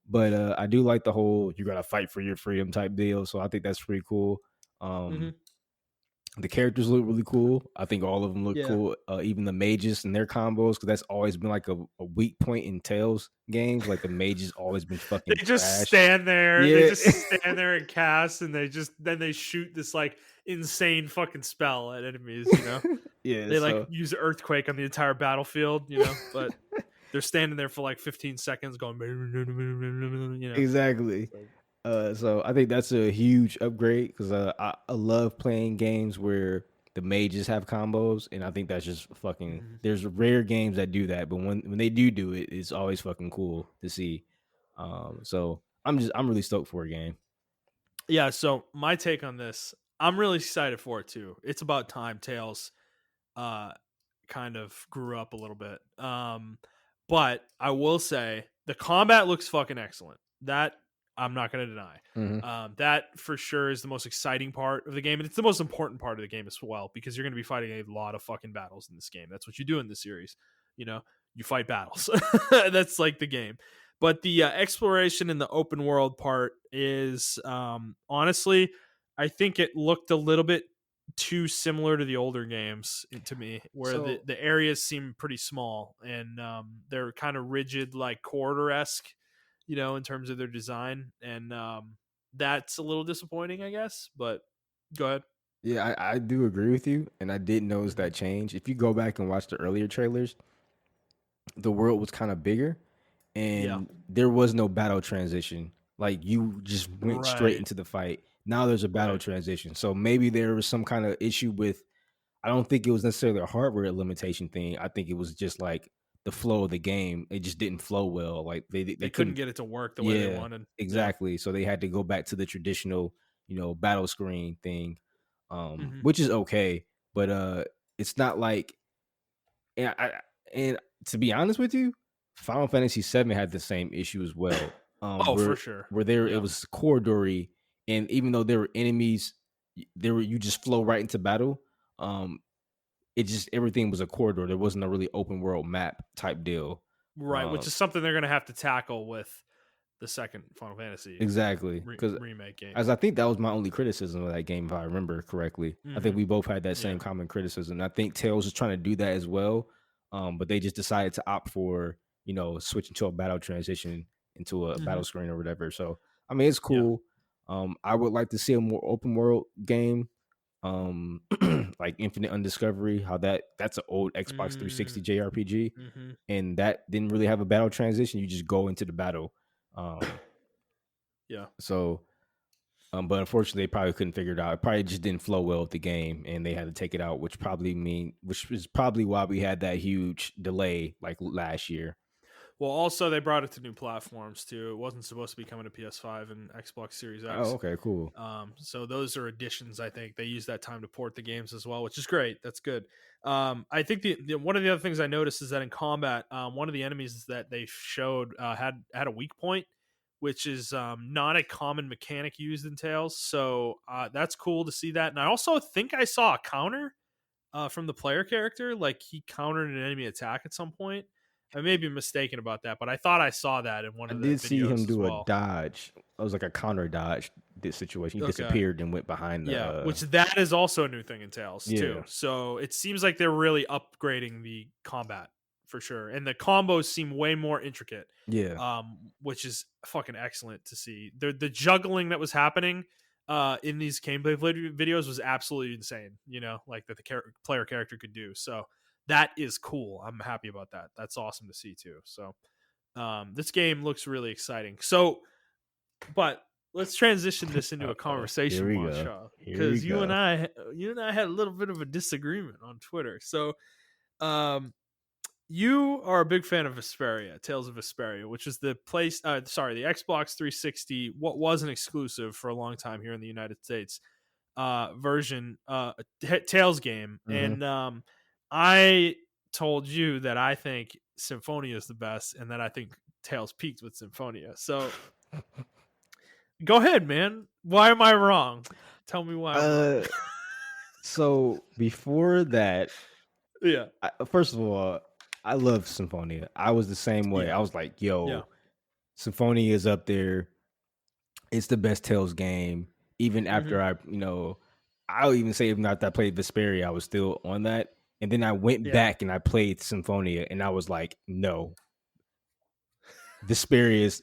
but I do like the whole you gotta fight for your freedom type deal. So I think that's pretty cool.
Mhm.
The characters look really cool. I think all of them look
Yeah.
cool. Even the mages and their combos, because that's always been like a weak point in Tales games. Like, the mages always been fucking
They just
trash.
stand there. They
Yeah.
just stand there and cast, and then they shoot this like insane fucking spell at enemies.
Yeah.
They like
So
use earthquake on the entire battlefield. But they're standing there for like 15 seconds going.
exactly. So I think that's a huge upgrade because I love playing games where the mages have combos, and I think that's just fucking.
Mhm.
There's rare games that do that, but when they do it, it's always fucking cool to see. So I'm really stoked for a game.
Yeah. So my take on this, I'm really excited for it too. It's about time Tails kind of grew up a little bit. But I will say the combat looks fucking excellent. That I'm not going to deny. That for sure is the most exciting part of the game, and it's the most important part of the game as well because you're going to be fighting a lot of fucking battles in this game. That's what you do in the series. You fight battles. That's like the game. But the exploration in the open world part is honestly, I think it looked a little bit too similar to the older games to me, where
So
the areas seem pretty small and they're kind of rigid, like corridor-esque, in terms of their design, and that's a little disappointing, I guess. But go ahead.
yeah, I do agree with you, and I did notice that change. If you go back and watch the earlier trailers, the world was kind of bigger,
Yeah,
and there was no battle transition. Like, you just went straight
right,
into the fight. Now there's a battle
right.
transition. So maybe there was some kind of issue with. I don't think it was necessarily a hardware limitation thing. I think it was just like the flow of the game. It just didn't flow well. Like, they
They couldn't
couldn't.
get it to work the way they
Yeah,
wanted. Yeah.
exactly. So they had to go back to the traditional, battle screen thing,
Hmm.
which is okay. But it's not like. And to be honest with you, Final Fantasy VII had the same issue as well.
Oh, for
Where
sure.
there it
Yeah.
was corridory, and even though there were enemies, you just flow right into battle. Um, it just everything was a corridor. There wasn't a really open world map type deal.
Right, which is something they're going to have to tackle with the second Final Fantasy
Exactly, because
remake game.
as I think that was my only criticism of that game, if I remember correctly. I think
Hmm.
we both had that
Yeah.
same common criticism. I think Tails was trying to do that as well, but they just decided to opt for switching to a battle transition into a
Mm-hmm.
battle screen or whatever. So I mean, it's
Yeah.
cool. I would like to see a more open world game, like Infinite Undiscovery. How that's an old Xbox 360
Mm-hmm.
JRPG, and that didn't really have a battle transition. You just go into the battle.
Yeah.
So but unfortunately, they probably couldn't figure it out. It probably just didn't flow well with the game, and they had to take it out, which is probably why we had that huge delay like last year.
Well, also they brought it to new platforms too. It wasn't supposed to be coming to PS5 and Xbox Series
Oh,
X.
okay, cool.
So those are additions. I think they use that time to port the games as well, which is great. That's good. I think the one of the other things I noticed is that in combat, one of the enemies that they showed had a weak point, which is not a common mechanic used in Tales. So that's cool to see that. And I also think I saw a counter from the player character, like he countered an enemy attack at some point. I may be mistaken about that, but I thought I saw that in one
I
of the
did see him
videos as
do a
well.
dodge. It was like a counter dodge. This situation, he
Okay.
disappeared and went behind
Yeah,
the.
which that is also a new thing in Tales
Yeah,
too. So it seems like they're really upgrading the combat for sure, and the combos seem way more intricate.
yeah,
Which is fucking excellent to see. The juggling that was happening in these gameplay videos was absolutely insane. You know, like that the player character could do. So that is cool. I'm happy about that. That's awesome to see too. So this game looks really exciting. So, but let's transition this into a
Here
conversation,
we go.
Marshall,
Here we
because
go.
you and I had a little bit of a disagreement on Twitter. So, you are a big fan of Vesperia, Tales of Vesperia, which is the the Xbox 360, what was an exclusive for a long time here in the United States, version, Tales game.
Mhm.
And I told you that I think Symphonia is the best, and that I think Tales peaked with Symphonia. So go ahead, man. Why am I wrong? Tell me why I'm wrong.
So before that,
Yeah,
first of all, I love Symphonia. I was the same way.
yeah,
I was like,
yeah.
yo, Symphonia is up there. It's the best Tales game. Even
Hmm.
after I'll even say even after I played Vesperia, I was still on that. And then I went
Yeah,
back and I played Symphonia, and I was like, no, Vesperia is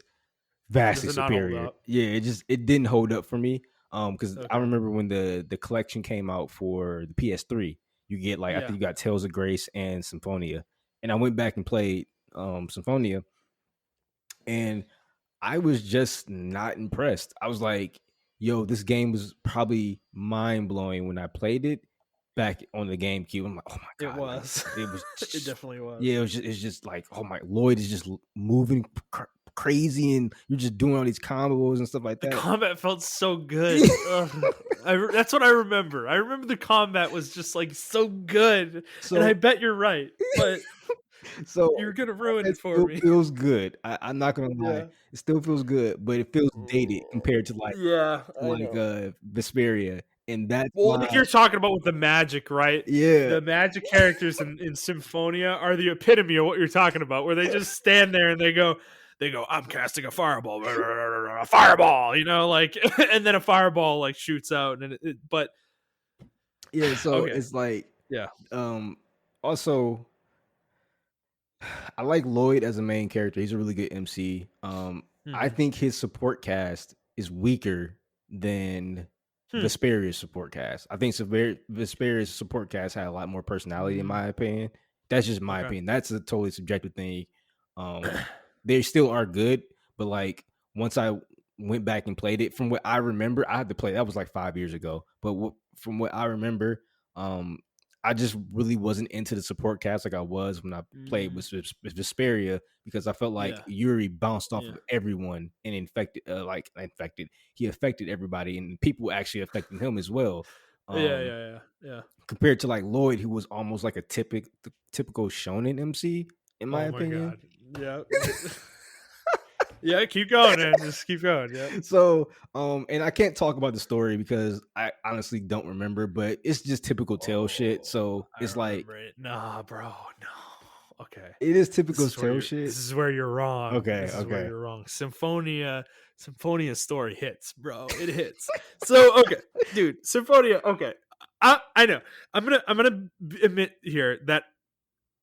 does
vastly
it not hold
superior.
up?
Yeah, it didn't hold up for me. Because I
Okay.
remember when the collection came out for the PS3, you get like I
Yeah.
think you got Tales of Grace and Symphonia, and I went back and played Symphonia, and I was just not impressed. I was like, yo, this game was probably mind blowing when I played it back on the GameCube. I'm like, oh my
It
god, like
was.
it was,
It definitely
yeah,
was.
it's just like, oh my, Lloyd is just moving crazy, and you're just doing all these combos and stuff like
The
that.
combat felt so good. Ugh. That's what I remember. I remember the combat was just like so good, and I
So,
bet you're right, but
so
you're gonna ruin
it
it for
still
me.
feels good. I'm not gonna lie,
Yeah.
it still feels good, but it feels dated compared to
Yeah, I know.
Vesperia, and that's
Well,
why.
like you're talking about with the magic, right?
Yeah.
The magic characters in Symphonia are the epitome of what you're talking about, where they just stand there and they go, I'm casting a fireball, a fireball, like, and then a fireball like shoots out, and but
Yeah, so
okay,
it's like,
yeah,
um, also, I like Lloyd as a main character. He's a really good MC. I
hmm
think his support cast is weaker than
hmm.
Vesperia's support cast. I think Vesperia's support cast had a lot more personality, in
Mm,
my opinion. That's just my
okay,
opinion. That's a totally subjective thing. Um, they still are good, but like once I went back and played it, from what I remember, I had to play that was like 5 years ago. But from what I remember, um, I just really wasn't into the support cast like I was when I played
mm,
with Vesperia, because I felt like
yeah,
Yuri bounced off
yeah,
of everyone and infected. He affected everybody, and people actually affected him as well.
yeah,
Um,
yeah, yeah.
Compared to like Lloyd, who was almost like a typical shonen MC, in my
Oh my
opinion.
god, yeah. Yeah, keep going, man. Just keep going. Yeah.
So, and I can't talk about the story because I honestly don't remember, but it's just typical tail shit.
Oh,
So
I
it's like
remember it. Nah, bro. No. Okay.
it is
This
typical
is where
tail
you're
shit.
this is where you're wrong.
Okay,
This is where
okay.
you're wrong. Symphonia story hits, bro. It hits. So, okay. Dude, Symphonia, okay. I know. I'm gonna admit here that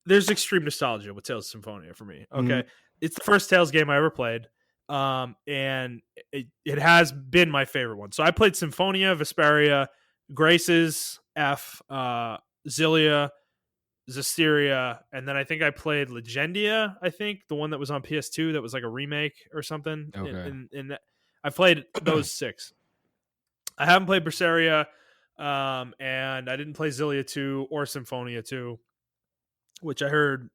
there's extreme nostalgia with Tales of Symphonia for me.
Mhm.
Okay. It's the first Tales game I ever played. And it has been my favorite one. So I played Symphonia, Vesperia, Graces, Zillia, Zestiria, and then I think I played Legendia. I think the one that was on PS2 that was like a remake or something.
Okay.
I played those 6. I haven't played Berseria, and I didn't play Zillia 2 or Symphonia 2, which I heard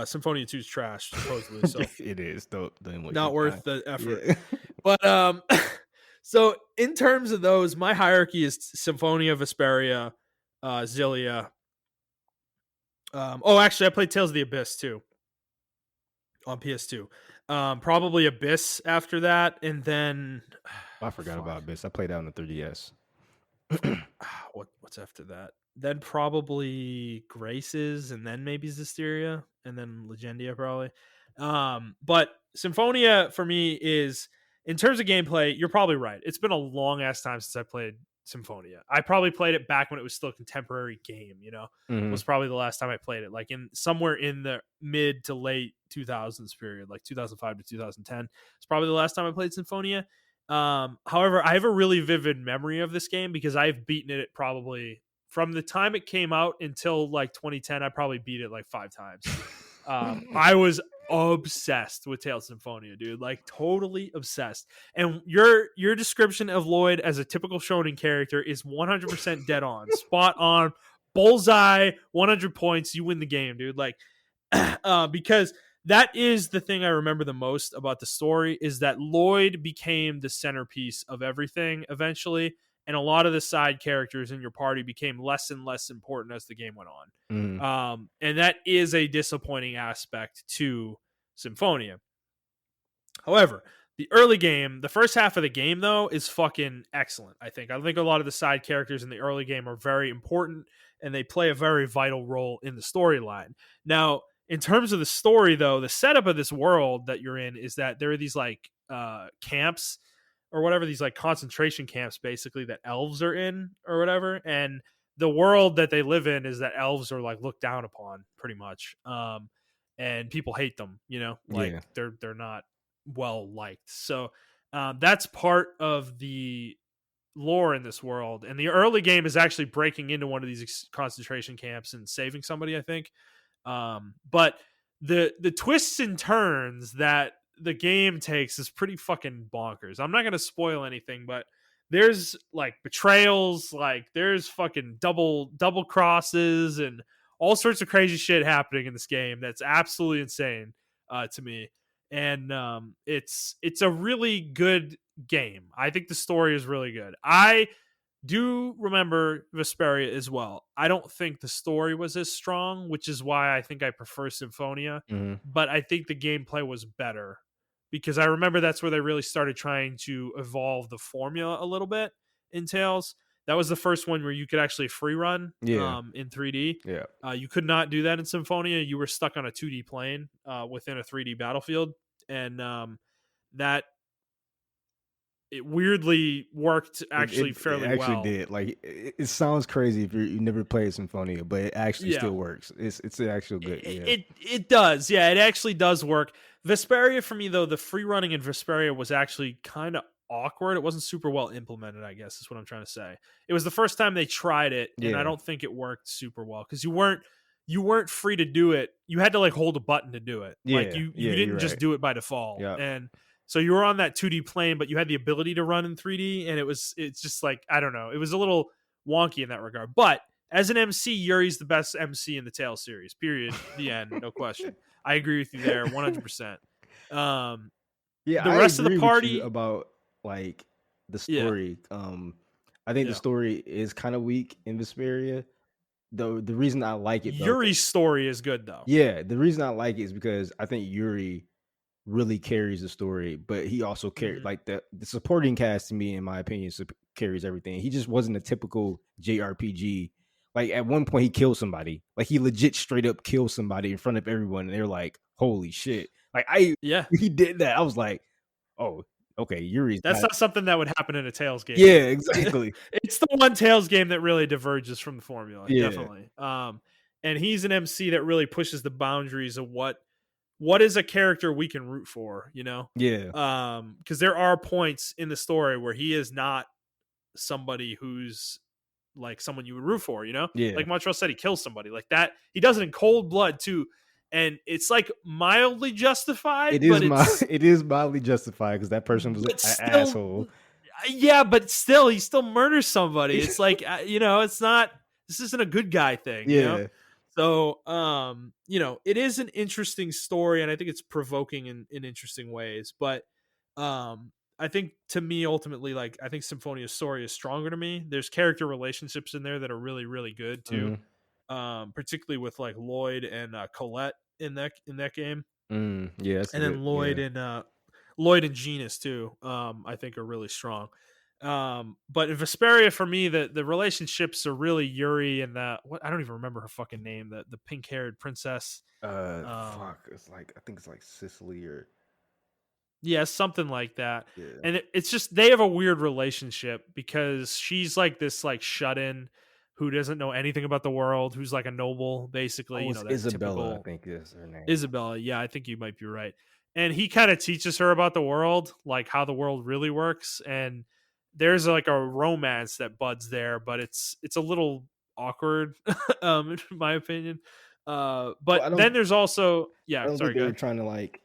Symphonia 2 is trash supposedly. So
It is. Don't waste
not
your
worth
time.
the effort.
Yeah.
But so in terms of those, my hierarchy is Symphonia, Vesperia, Zillia. Actually, I played Tales of the Abyss too on PS2. Probably Abyss after that, and then
I forgot about Abyss. I played that on the 3DS.
What's after that? Then probably Graces, and then maybe Zestiria, and then Legendia probably. But Symphonia for me is, in terms of gameplay, you're probably right. It's been a long ass time since I played Symphonia. I probably played it back when it was still a contemporary game, was probably the last time I played it, like in somewhere in the mid to late 2000s period, like 2005 to 2010. It's probably the last time I played Symphonia. However, I have a really vivid memory of this game because I've beaten it probably from the time it came out until like 2010. I probably beat it like 5 times. I was obsessed with Tales of Symphonia, dude, like totally obsessed. And your description of Lloyd as a typical shonen character is 100% dead on, spot on, bullseye, 100 points. You win the game, dude. Like, because that is the thing I remember the most about the story, is that Lloyd became the centerpiece of everything eventually, and a lot of the side characters in your party became less and less important as the game went on. And that is a disappointing aspect to Symphonia. However, the early game, the first half of the game, though, is fucking excellent, I think. I think a lot of the side characters in the early game are very important, and they play a very vital role in the storyline. Now, in terms of the story, though, the setup of this world that you're in is that there are these like camps or whatever, these like concentration camps basically that elves are in or whatever. And the world that they live in is that elves are like looked down upon pretty much. And people hate them, like they're not well liked. So that's part of the lore in this world. And the early game is actually breaking into one of these concentration camps and saving somebody, I think. But the twists and turns that the game takes is pretty fucking bonkers. I'm not gonna spoil anything, but there's like betrayals, like there's fucking double crosses and all sorts of crazy shit happening in this game that's absolutely insane to me. And it's a really good game. I think the story is really good. I do remember Vesperia as well. I don't think the story was as strong, which is why I think I prefer Symphonia. But I think the gameplay was better because I remember that's where they really started trying to evolve the formula a little bit in Tales. That was the first one where you could actually free run in 3D.
Yeah.
You could not do that in Symphonia. You were stuck on a 2D plane within a 3D battlefield. And that it weirdly worked actually fairly well.
It actually did. Like it sounds crazy if you never played Symphonia, but it actually still works. It's an actual good.
It does. Yeah, it actually does work. Vesperia for me though, the free running in Vesperia was actually kind of awkward. It wasn't super well implemented, I guess is what I'm trying to say. It was the first time they tried it, and I don't think it worked super well because you weren't free to do it. You had to like hold a button to do it. Like you didn't just do it by default. And so you were on that 2D plane, but you had the ability to run in 3D, and it's just like, I don't know. It was a little wonky in that regard. But as an MC, Yuri's the best MC in the Tales series, period. The end. No question. I agree with you there 100%.
The
rest of the party
about like the story. I think the story is kind of weak in Vesperia. The reason I like it,
Yuri's story is good though.
Yeah, the reason I like it is because I think Yuri really carries the story, but he also carries like the supporting cast to me, in my opinion, carries everything. He just wasn't a typical JRPG. Like at one point he killed somebody. Like he legit straight up killed somebody in front of everyone, and they're like, "Holy shit!" Like he did that. I was like, "Oh, okay, Yuri's."
That's not something that would happen in a Tales game.
Yeah, exactly.
It's the one Tales game that really diverges from the formula, definitely. And he's an MC that really pushes the boundaries of what what is a character we can root for,
Yeah.
because there are points in the story where he is not somebody who's like someone you would root for,
Yeah.
like Montreal said, he kills somebody like that. He does it in cold blood too, and it's like mildly
It
justified,
is my it is mildly justified because that person was an
but still,
asshole.
yeah, but still, he still murders somebody. It's like, it's not. This isn't a good guy thing.
Yeah.
So, it is an interesting story, and I think it's provoking in interesting ways. But, I think to me, ultimately, like I think Symphonia's story is stronger to me. There's character relationships in there that are really, really good too.
Mhm.
Particularly with like Lloyd and Colette in that game,
Yeah, that's a
and
good.
then
Yeah.
Lloyd and Genus too. I think are really strong. But in Vesperia, for me, the relationships are really Yuri and what I don't even remember her fucking name, the pink haired princess.
Fuck. It's like I think it's like Sicily or
Yeah, something like that.
yeah.
And it's just they have a weird relationship because she's like this like shut in who doesn't know anything about the world, who's like a noble, basically,
Oh, it's
that
Isabella, I
typical
think is her name.
Isabella. Yeah, I think you might be right. And he kind of teaches her about the world, like how the world really works. And there's like a romance that buds there, but it's a little awkward, in my opinion.
Well,
But then there's also,
I
yeah,
don't think
sorry,
they
go
were
ahead.
trying to like.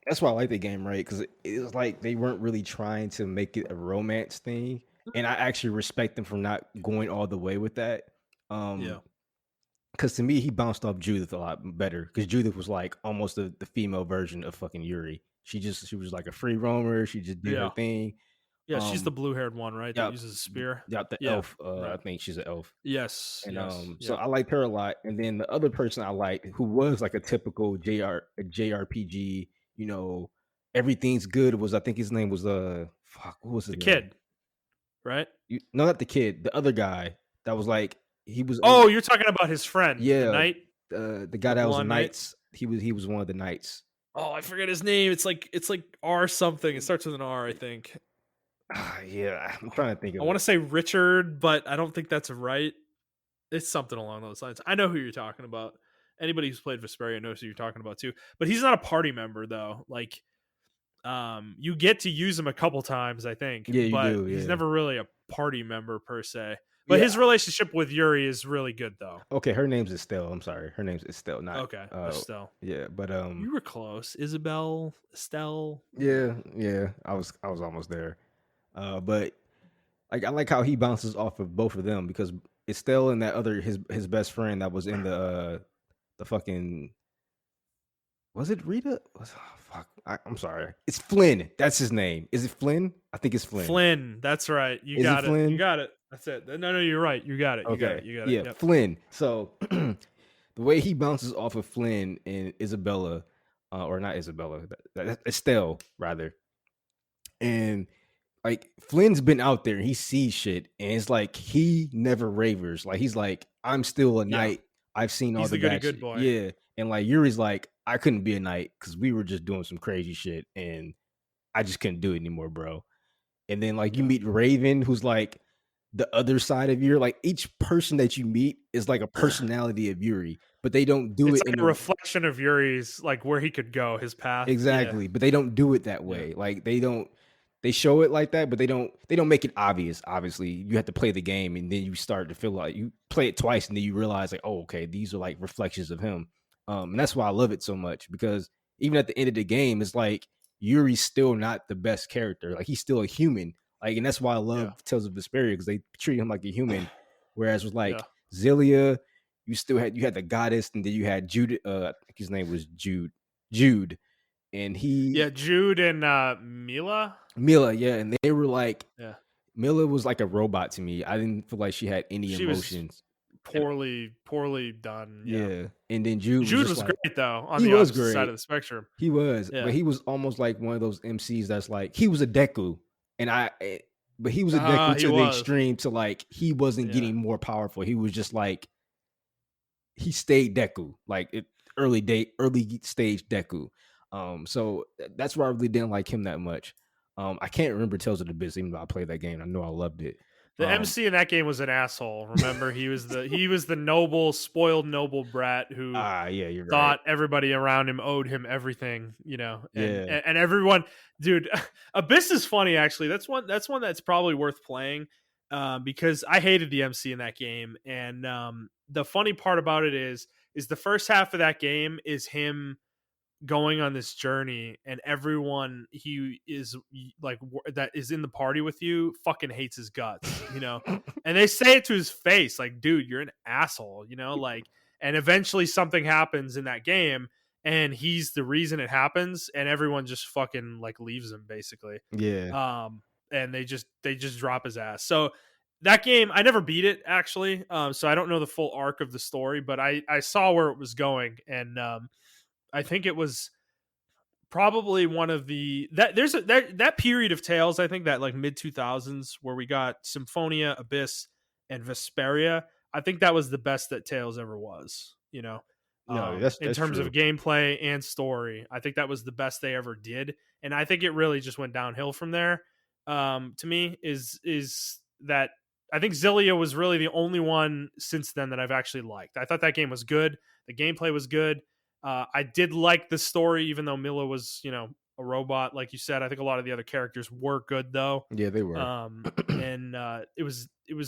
That's why I like the game, right? Because it was like they weren't really trying to make it a romance thing, and I actually respect them for not going all the way with that.
Yeah,
Because to me, he bounced off Judith a lot better. Because Judith was like almost the female version of fucking Yuri. She was like a free roamer. She just did her
yeah,
thing.
yeah. She's the
Um,
blue haired one, right? That
yep,
uses a spear.
yep, the
Yeah,
elf. I
right.
think she's an elf.
Yes,
And
yes,
so
yeah,
I liked her a lot. And then the other person I liked, who was like a typical JRPG, everything's good, was I think his name was fuck, what was his
the
name?
kid, right?
No, not the kid, the other guy that was like he was
Oh, you're talking about his friend, the
yeah,
knight,
the guy
the
that was a
blonde knight.
knights. He was one of the knights.
Oh, I forget his name. It's like R something. It starts with an R, I think.
Yeah, I'm trying to think
I
of
want
it.
to say Richard, but I don't think that's right. It's something along those lines. I know who you're talking about. Anybody who's played Vesperia knows who you're talking about too. But he's not a party member though. Like, you get to use him a couple times, I think,
Yeah, you
but
do.
he's
Yeah,
never really a party member per se. But
yeah.
his relationship with Yuri is really good though.
Okay, her name's Estelle. I'm sorry, her name's Estelle, not
Okay, Estelle.
yeah, but
You were close. Isabel, Estelle.
yeah, yeah. I was almost there. But like I like how he bounces off of both of them because Estelle and that other his best friend that was in the fucking was it Rita? Fuck, I'm sorry. It's Flynn. That's his name. Is it Flynn? I think it's Flynn.
Flynn. That's right. You
Is it
got it. You
Flynn?
got it. That's it. No, you're right. You got it. You got it.
Okay.
You got it.
Yeah,
Yep.
Flynn. So the way he bounces off of Flynn and Isabella, or not Isabella, Estelle rather, and like Flynn's been out there, he sees shit, and it's like he never ravers. Like he's like, I'm still a
Yeah.
knight. I've seen all
He's
the
the goody
bad
good
shit.
boy.
Yeah. And like Yuri's like, I couldn't be a knight because we were just doing some crazy shit and I just couldn't do it anymore, bro. And then like you
Yeah.
meet Raven, who's like the other side of Yuri. Like each person that you meet is like a personality of Yuri, but they don't do
It's
it
like
in
a
a
reflection of Yuri's, like where he could go, his path. Yeah.
exactly, but they don't do it that
Yeah.
way. Like they show it like that, but they don't make it obvious. Obviously, you have to play the game and then you start to feel like you play it twice and then you realize like, oh, okay, these are like reflections of him. And that's why I love it so much because even at the end of the game, it's like Yuri's still not the best character. Like he's still a human. Like, and that's why I love
Yeah.
Tales of Vesperia because they treat him like a human. Whereas with like
Yeah.
Zelia, you had the goddess, and then you had Jude. I think his name was Jude, and
Yeah. Jude and Mila.
Mila, yeah, and they were like
Yeah.
Mila was like a robot to me. I didn't feel like she had any
She was
emotions. And
poorly done. Yeah.
yeah, and then Jude was
Jude
just
was
like
great though, on
he
the
was
opposite side
great.
of the spectrum.
He was, but
Yeah.
he was almost like one of those MCs that's like he was a Deku, and but he was a Deku
He
to the
was.
extreme to like he wasn't
Yeah.
getting more powerful. He was just like he stayed Deku, like early stage Deku. So that's why I really didn't like him that much. I can't remember Tales of the Abyss, even though I played that game. I know I loved it.
The MC in that game was an asshole. Remember, he was the noble, spoiled noble brat who
Yeah, you're right.
thought everybody around him owed him everything, you know, and
Yeah.
and everyone, dude. Abyss is funny actually. That's one that's probably worth playing, because I hated the MC in that game, and the funny part about it is the first half of that game is him going on this journey, and everyone he is like that is in the party with you fucking hates his guts, you know. And they say it to his face, like, dude, you're an asshole, you know, like. And eventually something happens in that game, and he's the reason it happens, and everyone just fucking like leaves him basically.
Yeah.
And they just drop his ass. So that game, I never beat it actually, so I don't know the full arc of the story, but I saw where it was going, and I think it was probably one of the that period of Tales. I think that like mid 2000s where we got Symphonia, Abyss, and Vesperia. I think that was the best that Tales ever was. You know,
No,
in
that's
terms of
true.
gameplay and story, I think that was the best they ever did, and I think it really just went downhill from there. To me, is that I think Zillia was really the only one since then that I've actually liked. I thought that game was good. The gameplay was good. I did like the story, even though Mila was, a robot, like you said. I think a lot of the other characters were good though.
Yeah, they were.
And it was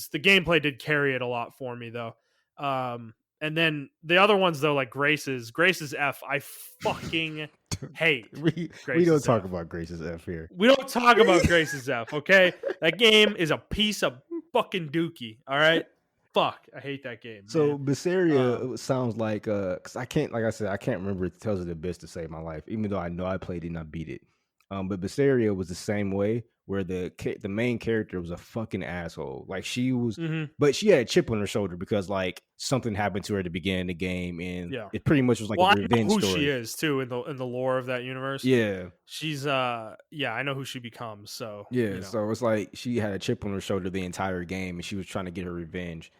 the gameplay did carry it a lot for me though. And then the other ones though, like Grace's F, I fucking hate
We don't
Grace's
talk
F.
about Grace's F here.
We don't talk about Grace's F, okay? That game is a piece of fucking dookie. All right, fuck, I hate that game,
So
man.
Berseria sounds like because I can't, like I said, I can't remember Tales of the Abyss to save my life, even though I know I played it and I beat it. But Berseria was the same way, where the main character was a fucking asshole. Like she was,
Hmm.
but she had a chip on her shoulder because like something happened to her at the beginning of the game, and
Yeah.
it pretty much was like a
Well, I know
revenge
who she
story.
is too in the lore of that universe.
Yeah,
She's yeah, I know who she becomes. So
yeah. So it's like she had a chip on her shoulder the entire game, and she was trying to get her revenge.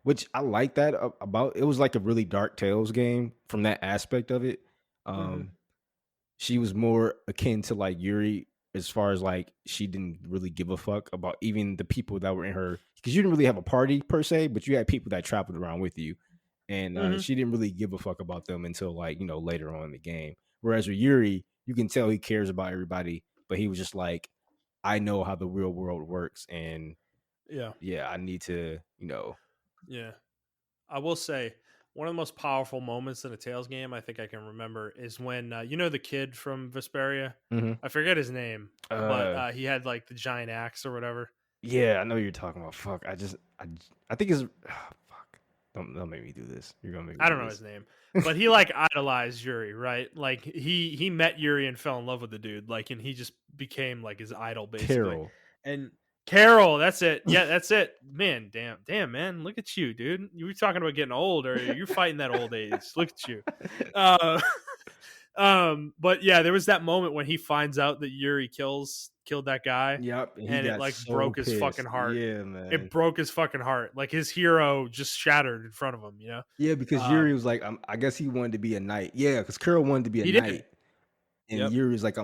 Which I like that about it. Was like a really dark Tales game from that aspect of it.
hmm
Um, she was more akin to like Yuri as far as like she didn't really give a fuck about even the people that were in her, because you didn't really have a party per se, but you had people that traveled around with you, and
hmm
she didn't really give a fuck about them until like later on in the game. Whereas with Yuri, you can tell he cares about everybody, but he was just like, I know how the real world works, and
yeah,
yeah, I need to
yeah. I will say one of the most powerful moments in a Tales game I think I can remember is when the kid from Vesperia.
Mhm.
I forget his name, but
uh
he had like the giant axe or whatever.
yeah, I know you're talking about. Fuck, I think it's fuck. Don't make me do this. You're gonna make me
I
do
don't know
this.
his name, but he like idolized Yuri, right? Like he met Yuri and fell in love with the dude, like, and he just became like his idol basically.
Carol.
And Carol, that's it. Yeah, that's it. Man, damn, man, look at you, dude. You were talking about getting old, or you're fighting that old age. Look at you. Uh, but yeah, there was that moment when he finds out that Yuri killed that guy,
Yep, and he
and it
got
like
so
broke his fucking
pissed.
heart.
Yeah,
It
man.
broke his fucking heart. Like his hero just shattered in front of him.
Yeah, because Yuri
Um,
was like, I guess he wanted to be a knight. Yeah, because Carol wanted to be a
he did.
knight, and
Yep.
Yuri was like,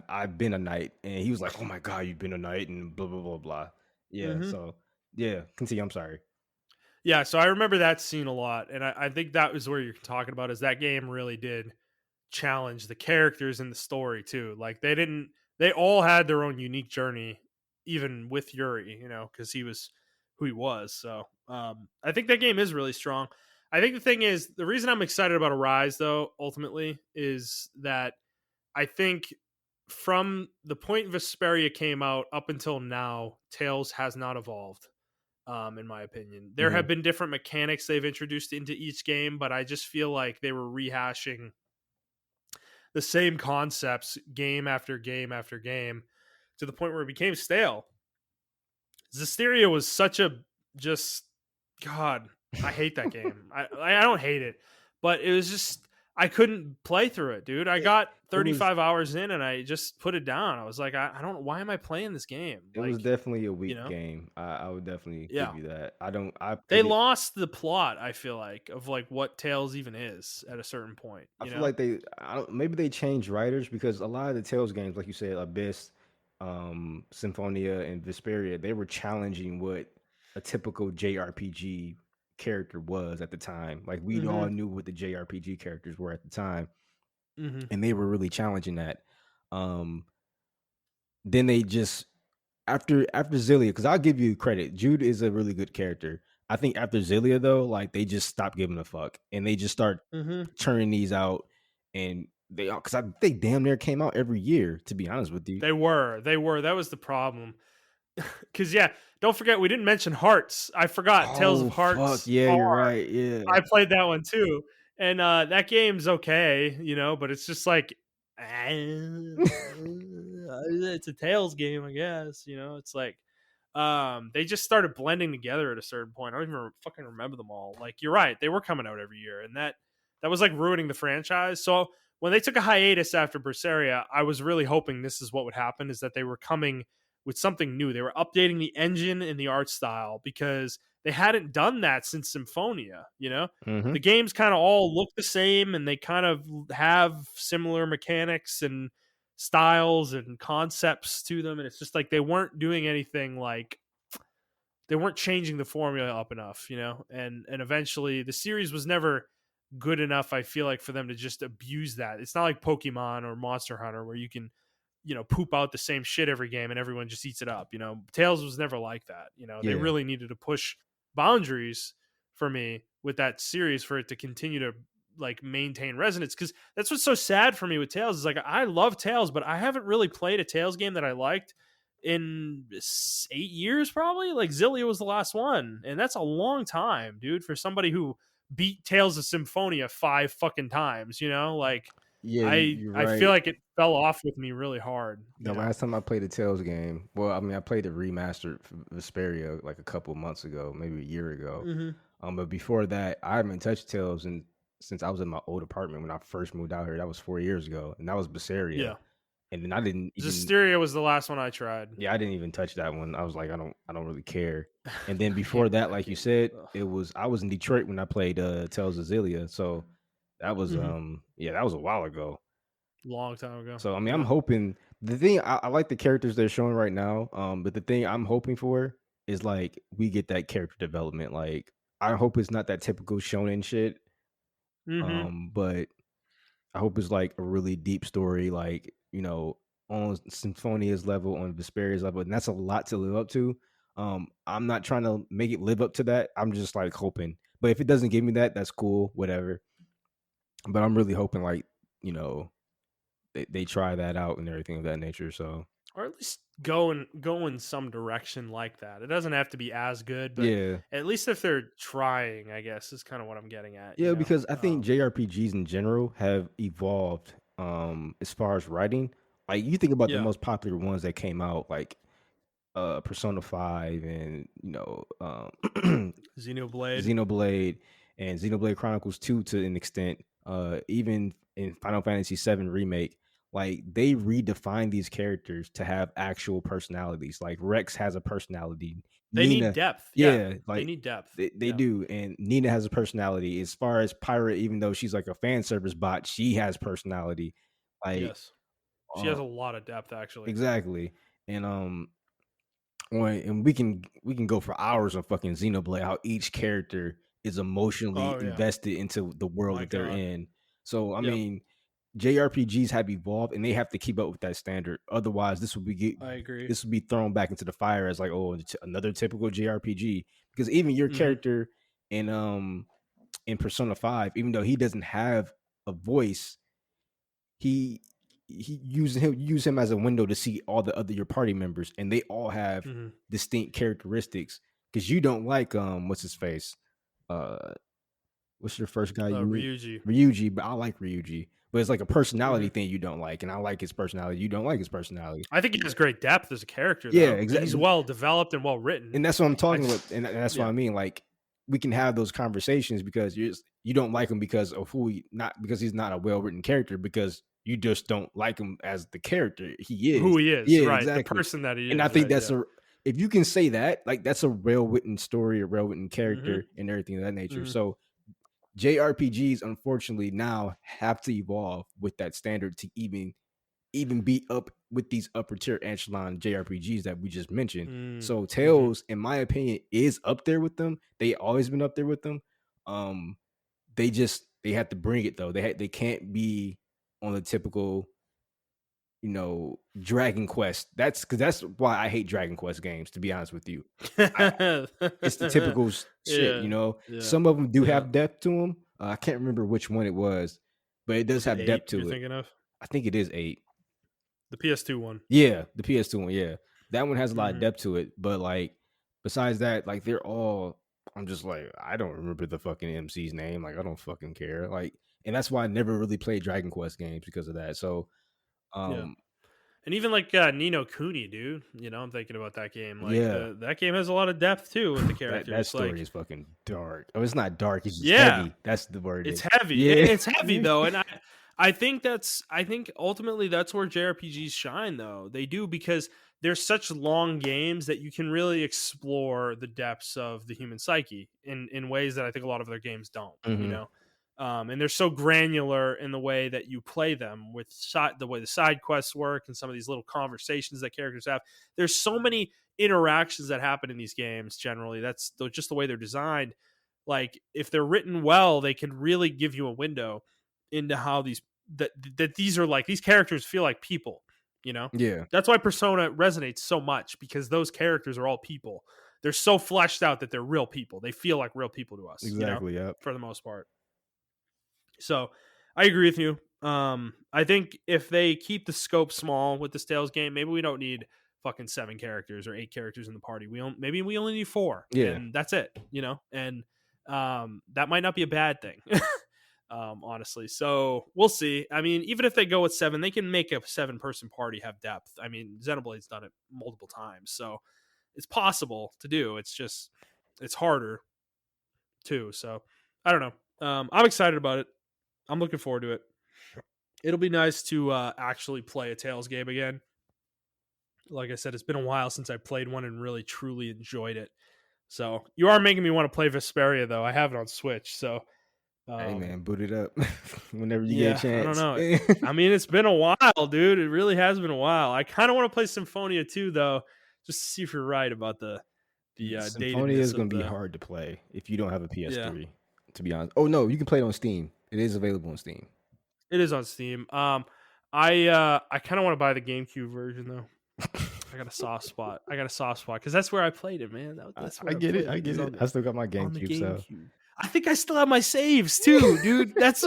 I've been a knight, and he was like, oh my god, you've been a knight, and blah blah blah blah. Yeah,
hmm
so yeah, continue. I'm sorry.
Yeah. So I remember that scene a lot, and I think that was where you're talking about. Is that game really did challenge the characters in the story too? Like they didn't. They all had their own unique journey, even with Yuri. Because he was who he was. So I think that game is really strong. I think the thing is the reason I'm excited about Arise though ultimately is that I think from the point Vesperia came out up until now, Tails has not evolved. In my opinion, there
Hmm.
have been different mechanics they've introduced into each game, but I just feel like they were rehashing the same concepts game after game after game to the point where it became stale. Zestiria was such a just God. I hate that game. I don't hate it, but it was just I couldn't play through it, dude. I
It,
got
it was
35 hours in and I just put it down. I was like, I don't. Why am I playing this game?
it was definitely a
You
weak
know,
game. I would definitely give
yeah.
you that. I
They
played it.
lost the plot. I feel like of like what Tails even is at a certain point.
I feel like maybe they changed writers because a lot of the Tales games, like you said, Abyss, Symphonia and Vesperia, they were challenging what a typical JRPG character was at the time. Like we all
Mhm.
knew what the JRPG characters were at the time,
Mhm.
and they were really challenging that. Um, then they just after Zillia, because I'll give you credit, Jude is a really good character. I think after Zillia though, like they just stopped giving a fuck and they just start
Mhm.
churning these out, and they because I think damn near came out every year. To be honest with you.
They were. They were. That was the problem. Cuz yeah, don't forget we didn't mention Hearts. I forgot Tales of
Oh fuck
Hearts
yeah,
R.
you're right. Yeah,
I played that one too. And that game's okay, but it's just like it's a Tales game, I guess, It's like they just started blending together at a certain point. I don't even fucking remember them all. Like you're right, they were coming out every year and that was like ruining the franchise. So when they took a hiatus after Berseria, I was really hoping this is what would happen is that they were coming with something new. They were updating the engine and the art style because they hadn't done that since Symphonia.
hmm
The games kind of all look the same and they kind of have similar mechanics and styles and concepts to them, and it's just like they weren't doing anything, like they weren't changing the formula up enough. And eventually the series was never good enough, I feel like, for them to just abuse that. It's not like Pokemon or Monster Hunter where you can poop out the same shit every game and everyone just eats it up. Tails was never like that. They
yeah,
really needed to push boundaries for me with that series for it to continue to like maintain resonance, because that's what's so sad for me with Tails is like I love Tails, but I haven't really played a Tails game that I liked in 8 years probably. Like Zillia was the last one, and that's a long time, dude, for somebody who beat Tales of Symphonia 5 fucking times. Like
yeah.
I
You're
I feel
right.
like it fell off with me really hard.
The last time I played a Tales game, well, I mean, I played the remastered Vesperia like a couple months ago, maybe a year ago.
Mhm.
But before that, I haven't touched Tales and since I was in my old apartment when I first moved out here. That was 4 years ago, and that was Vesperia.
Yeah.
And then I didn't even,
Zisteria was the last one I tried.
yeah, I didn't even touch that one. I was like, I don't really care. And then
I
before
hated
that,
that
like you
game.
said,
Ugh.
I was in Detroit when I played Tales of Zillia, so that was
Mhm.
yeah, that was a while ago.
Long time ago.
So I mean, I'm
Yeah.
hoping the thing I like the characters they're showing right now. But the thing I'm hoping for is like we get that character development. Like I hope it's not that typical shonen shit.
Mhm.
But I hope it's like a really deep story, like on Symphonia's level, on Vesperia's level, and that's a lot to live up to. I'm not trying to make it live up to that. I'm just like hoping. But if it doesn't give me that, that's cool, whatever. But I'm really hoping like you know they try that out and everything of that nature. So
Or at least go in some direction like that. It doesn't have to be as good, but
yeah,
at least if they're trying, I guess is kind of what I'm getting at,
yeah,
you know.
because I think JRPGs in general have evolved as far as writing. Like you think about the
Yeah.
most popular ones that came out, like Persona 5 and
Xenoblade.
Xenoblade and Xenoblade Chronicles 2 to an extent. Even in Final Fantasy 7 remake, like they redefine these characters to have actual personalities. Like Rex has a personality.
They need
Nina,
depth. Yeah.
yeah,
They
like
need depth.
they
Yeah.
do. And Nina has a personality. As far as Pirate, even though she's like a fan service bot, she has personality. Like
Yes. She
uh
has a lot of depth actually.
exactly. And and we can go for hours on fucking Xenoblade, how each character is emotionally
Oh yeah.
invested into the world
My
that they're
god.
in. So I
Yep.
mean, JRPGs have evolved and they have to keep up with that standard. Otherwise,
I agree.
this would be thrown back into the fire as like, oh, another typical JRPG. Because even your
Mhm.
character in Persona 5, even though he doesn't have a voice, he he'll use him as a window to see all the other your party members, and they all have
Mhm.
distinct characteristics. Because you don't like what's his face, uh, what's your first guy you
Ryuji.
Ryuji, but I like Ryuji, but it's like a personality
Mhm.
thing you don't like, and I like his personality. You don't like his personality.
I think he has great depth as a character,
Yeah,
though, and he's
exactly.
well developed and well written.
And that's what I'm
I
talking about,
just,
and that's what
yeah,
I mean. Like we can have those conversations because you don't like him because of not because he's not a well written character, because you just don't like him as the character he
who
is.
he is,
Yeah,
right? The
exactly.
person that he
And I
is,
think
right?
that's
Yeah.
a if you can say that, like that's a well written story, a well written
Mhm.
character, and everything of that nature.
Mhm.
So JRPGs, unfortunately, now have to evolve with that standard to even even be up with these upper tier echelon JRPGs that we just mentioned. So
Mm-hmm.
Tales, in my opinion, is up there with them. They always been up there with them. They have to bring it though. They can't be on the typical, Dragon Quest. That's why I hate Dragon Quest games, to be honest with you. I It's the typical shit,
Yeah, yeah,
Some of them do
yeah.
have depth to them. I can't remember which one it was, but it does
Was it
have
8
depth
you're
to it.
thinking of?
I think it is 8.
The PS2 one.
Yeah, the PS2 one, yeah. That one has a lot of
Mm-hmm.
depth to it, but, like, besides that, like, they're all I'm just like, I don't remember the fucking MC's name, like, I don't fucking care, like, and that's why I never really played Dragon Quest games because of that, so,
Yeah.
um,
And even like Nino Kuni, dude. I'm thinking about that game. Like
yeah,
that game has a lot of depth too with the
that
characters.
story
Like,
is fucking dark. Oh, it's not dark, it's just
yeah,
heavy. That's the word
it's
is.
heavy.
Yeah.
It's heavy though, and I think ultimately that's where JRPGs shine though. They do because they're such long games that you can really explore the depths of the human psyche in ways that I think a lot of other games don't.
Mhm.
And they're so granular in the way that you play them with the way the side quests work and some of these little conversations that characters have. There's so many interactions that happen in these games. Generally, that's just the way they're designed. Like if they're written well, they can really give you a window into how these are like these characters feel like people.
Yeah,
That's why Persona resonates so much because those characters are all people. They're so fleshed out that they're real people. They feel like real people to us.
exactly, yep.
For the most part. So I agree with you. I think if they keep the scope small with this Tales game, maybe we don't need fucking 7 characters or 8 characters in the party. Maybe we only need 4,
Yeah.
and that's it. And that might not be a bad thing, honestly. So we'll see. I mean, even if they go with 7, they can make a 7-person party have depth. I mean, Xenoblade's done it multiple times, so it's possible to do. It's just it's harder too. So I don't know. I'm excited about it. I'm looking forward to it. It'll be nice to actually play a Tales game again. Like I said, it's been a while since I played one and really truly enjoyed it. So you are making me want to play Vesperia, though. I have it on Switch, so
Hey man, boot it up whenever you get a
yeah, I don't
chance.
know. I mean, it's been a while, dude. It really has been a while. I kind of want to play Symphonia too, though, just to see if you're right about the
Symphonia is
datedness
gonna
of
be
the
hard to play if you don't have a
yeah.
PS3, to be honest. Oh no, you can play it on Steam. It is available on Steam.
It is on Steam. I kind of want to buy the GameCube version though. I got a soft spot because that's where I played it, man. That's where
I
I
get it.
played
I
it.
get
Is
it. I still got my
on the
GameCube, so
GameCube. I think I still have my saves too, dude. That's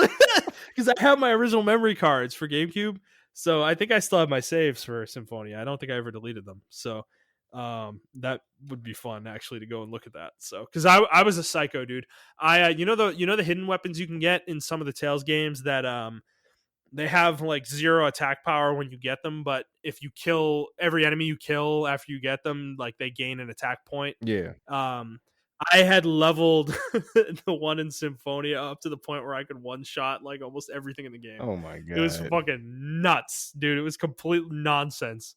because I have my original memory cards for GameCube, so I think I still have my saves for Symphonia. I don't think I ever deleted them, so that would be fun actually to go and look at that. So because I was a psycho, dude. I the hidden weapons you can get in some of the Tales games that they have like 0 attack power when you get them, but if you kill every enemy you kill after you get them, like they gain an attack point.
yeah.
I had leveled the one in Symphonia up to the point where I could one shot like almost everything in the game.
Oh my
It was
god.
fucking nuts, dude. It was complete nonsense.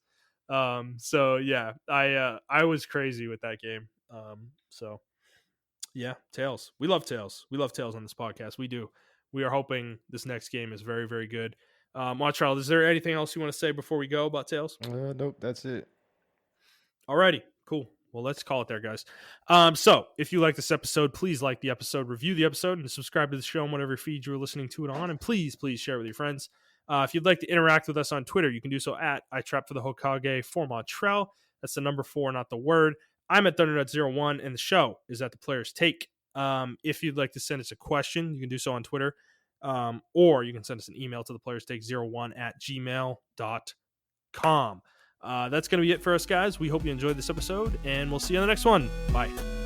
So yeah, I was crazy with that game. So yeah, Tales. We love Tales. We love Tales on this podcast. We do. We are hoping this next game is very, very good. Montreal, is there anything else you want to say before we go about Tales?
Nope, that's it.
Alrighty, cool. Well, let's call it there, guys. So if you like this episode, please like the episode, review the episode, and subscribe to the show on whatever feed you're listening to it on. And please share it with your friends. If you'd like to interact with us on Twitter, you can do so at iTrapForTheHokage for Montreal. That's the number 4, not the word. I'm at Thundernut01, and the show is at The Player's Take. If you'd like to send us a question, you can do so on Twitter, or you can send us an email to theplayerstake01@gmail.com. That's going to be it for us, guys. We hope you enjoyed this episode, and we'll see you on the next one. Bye.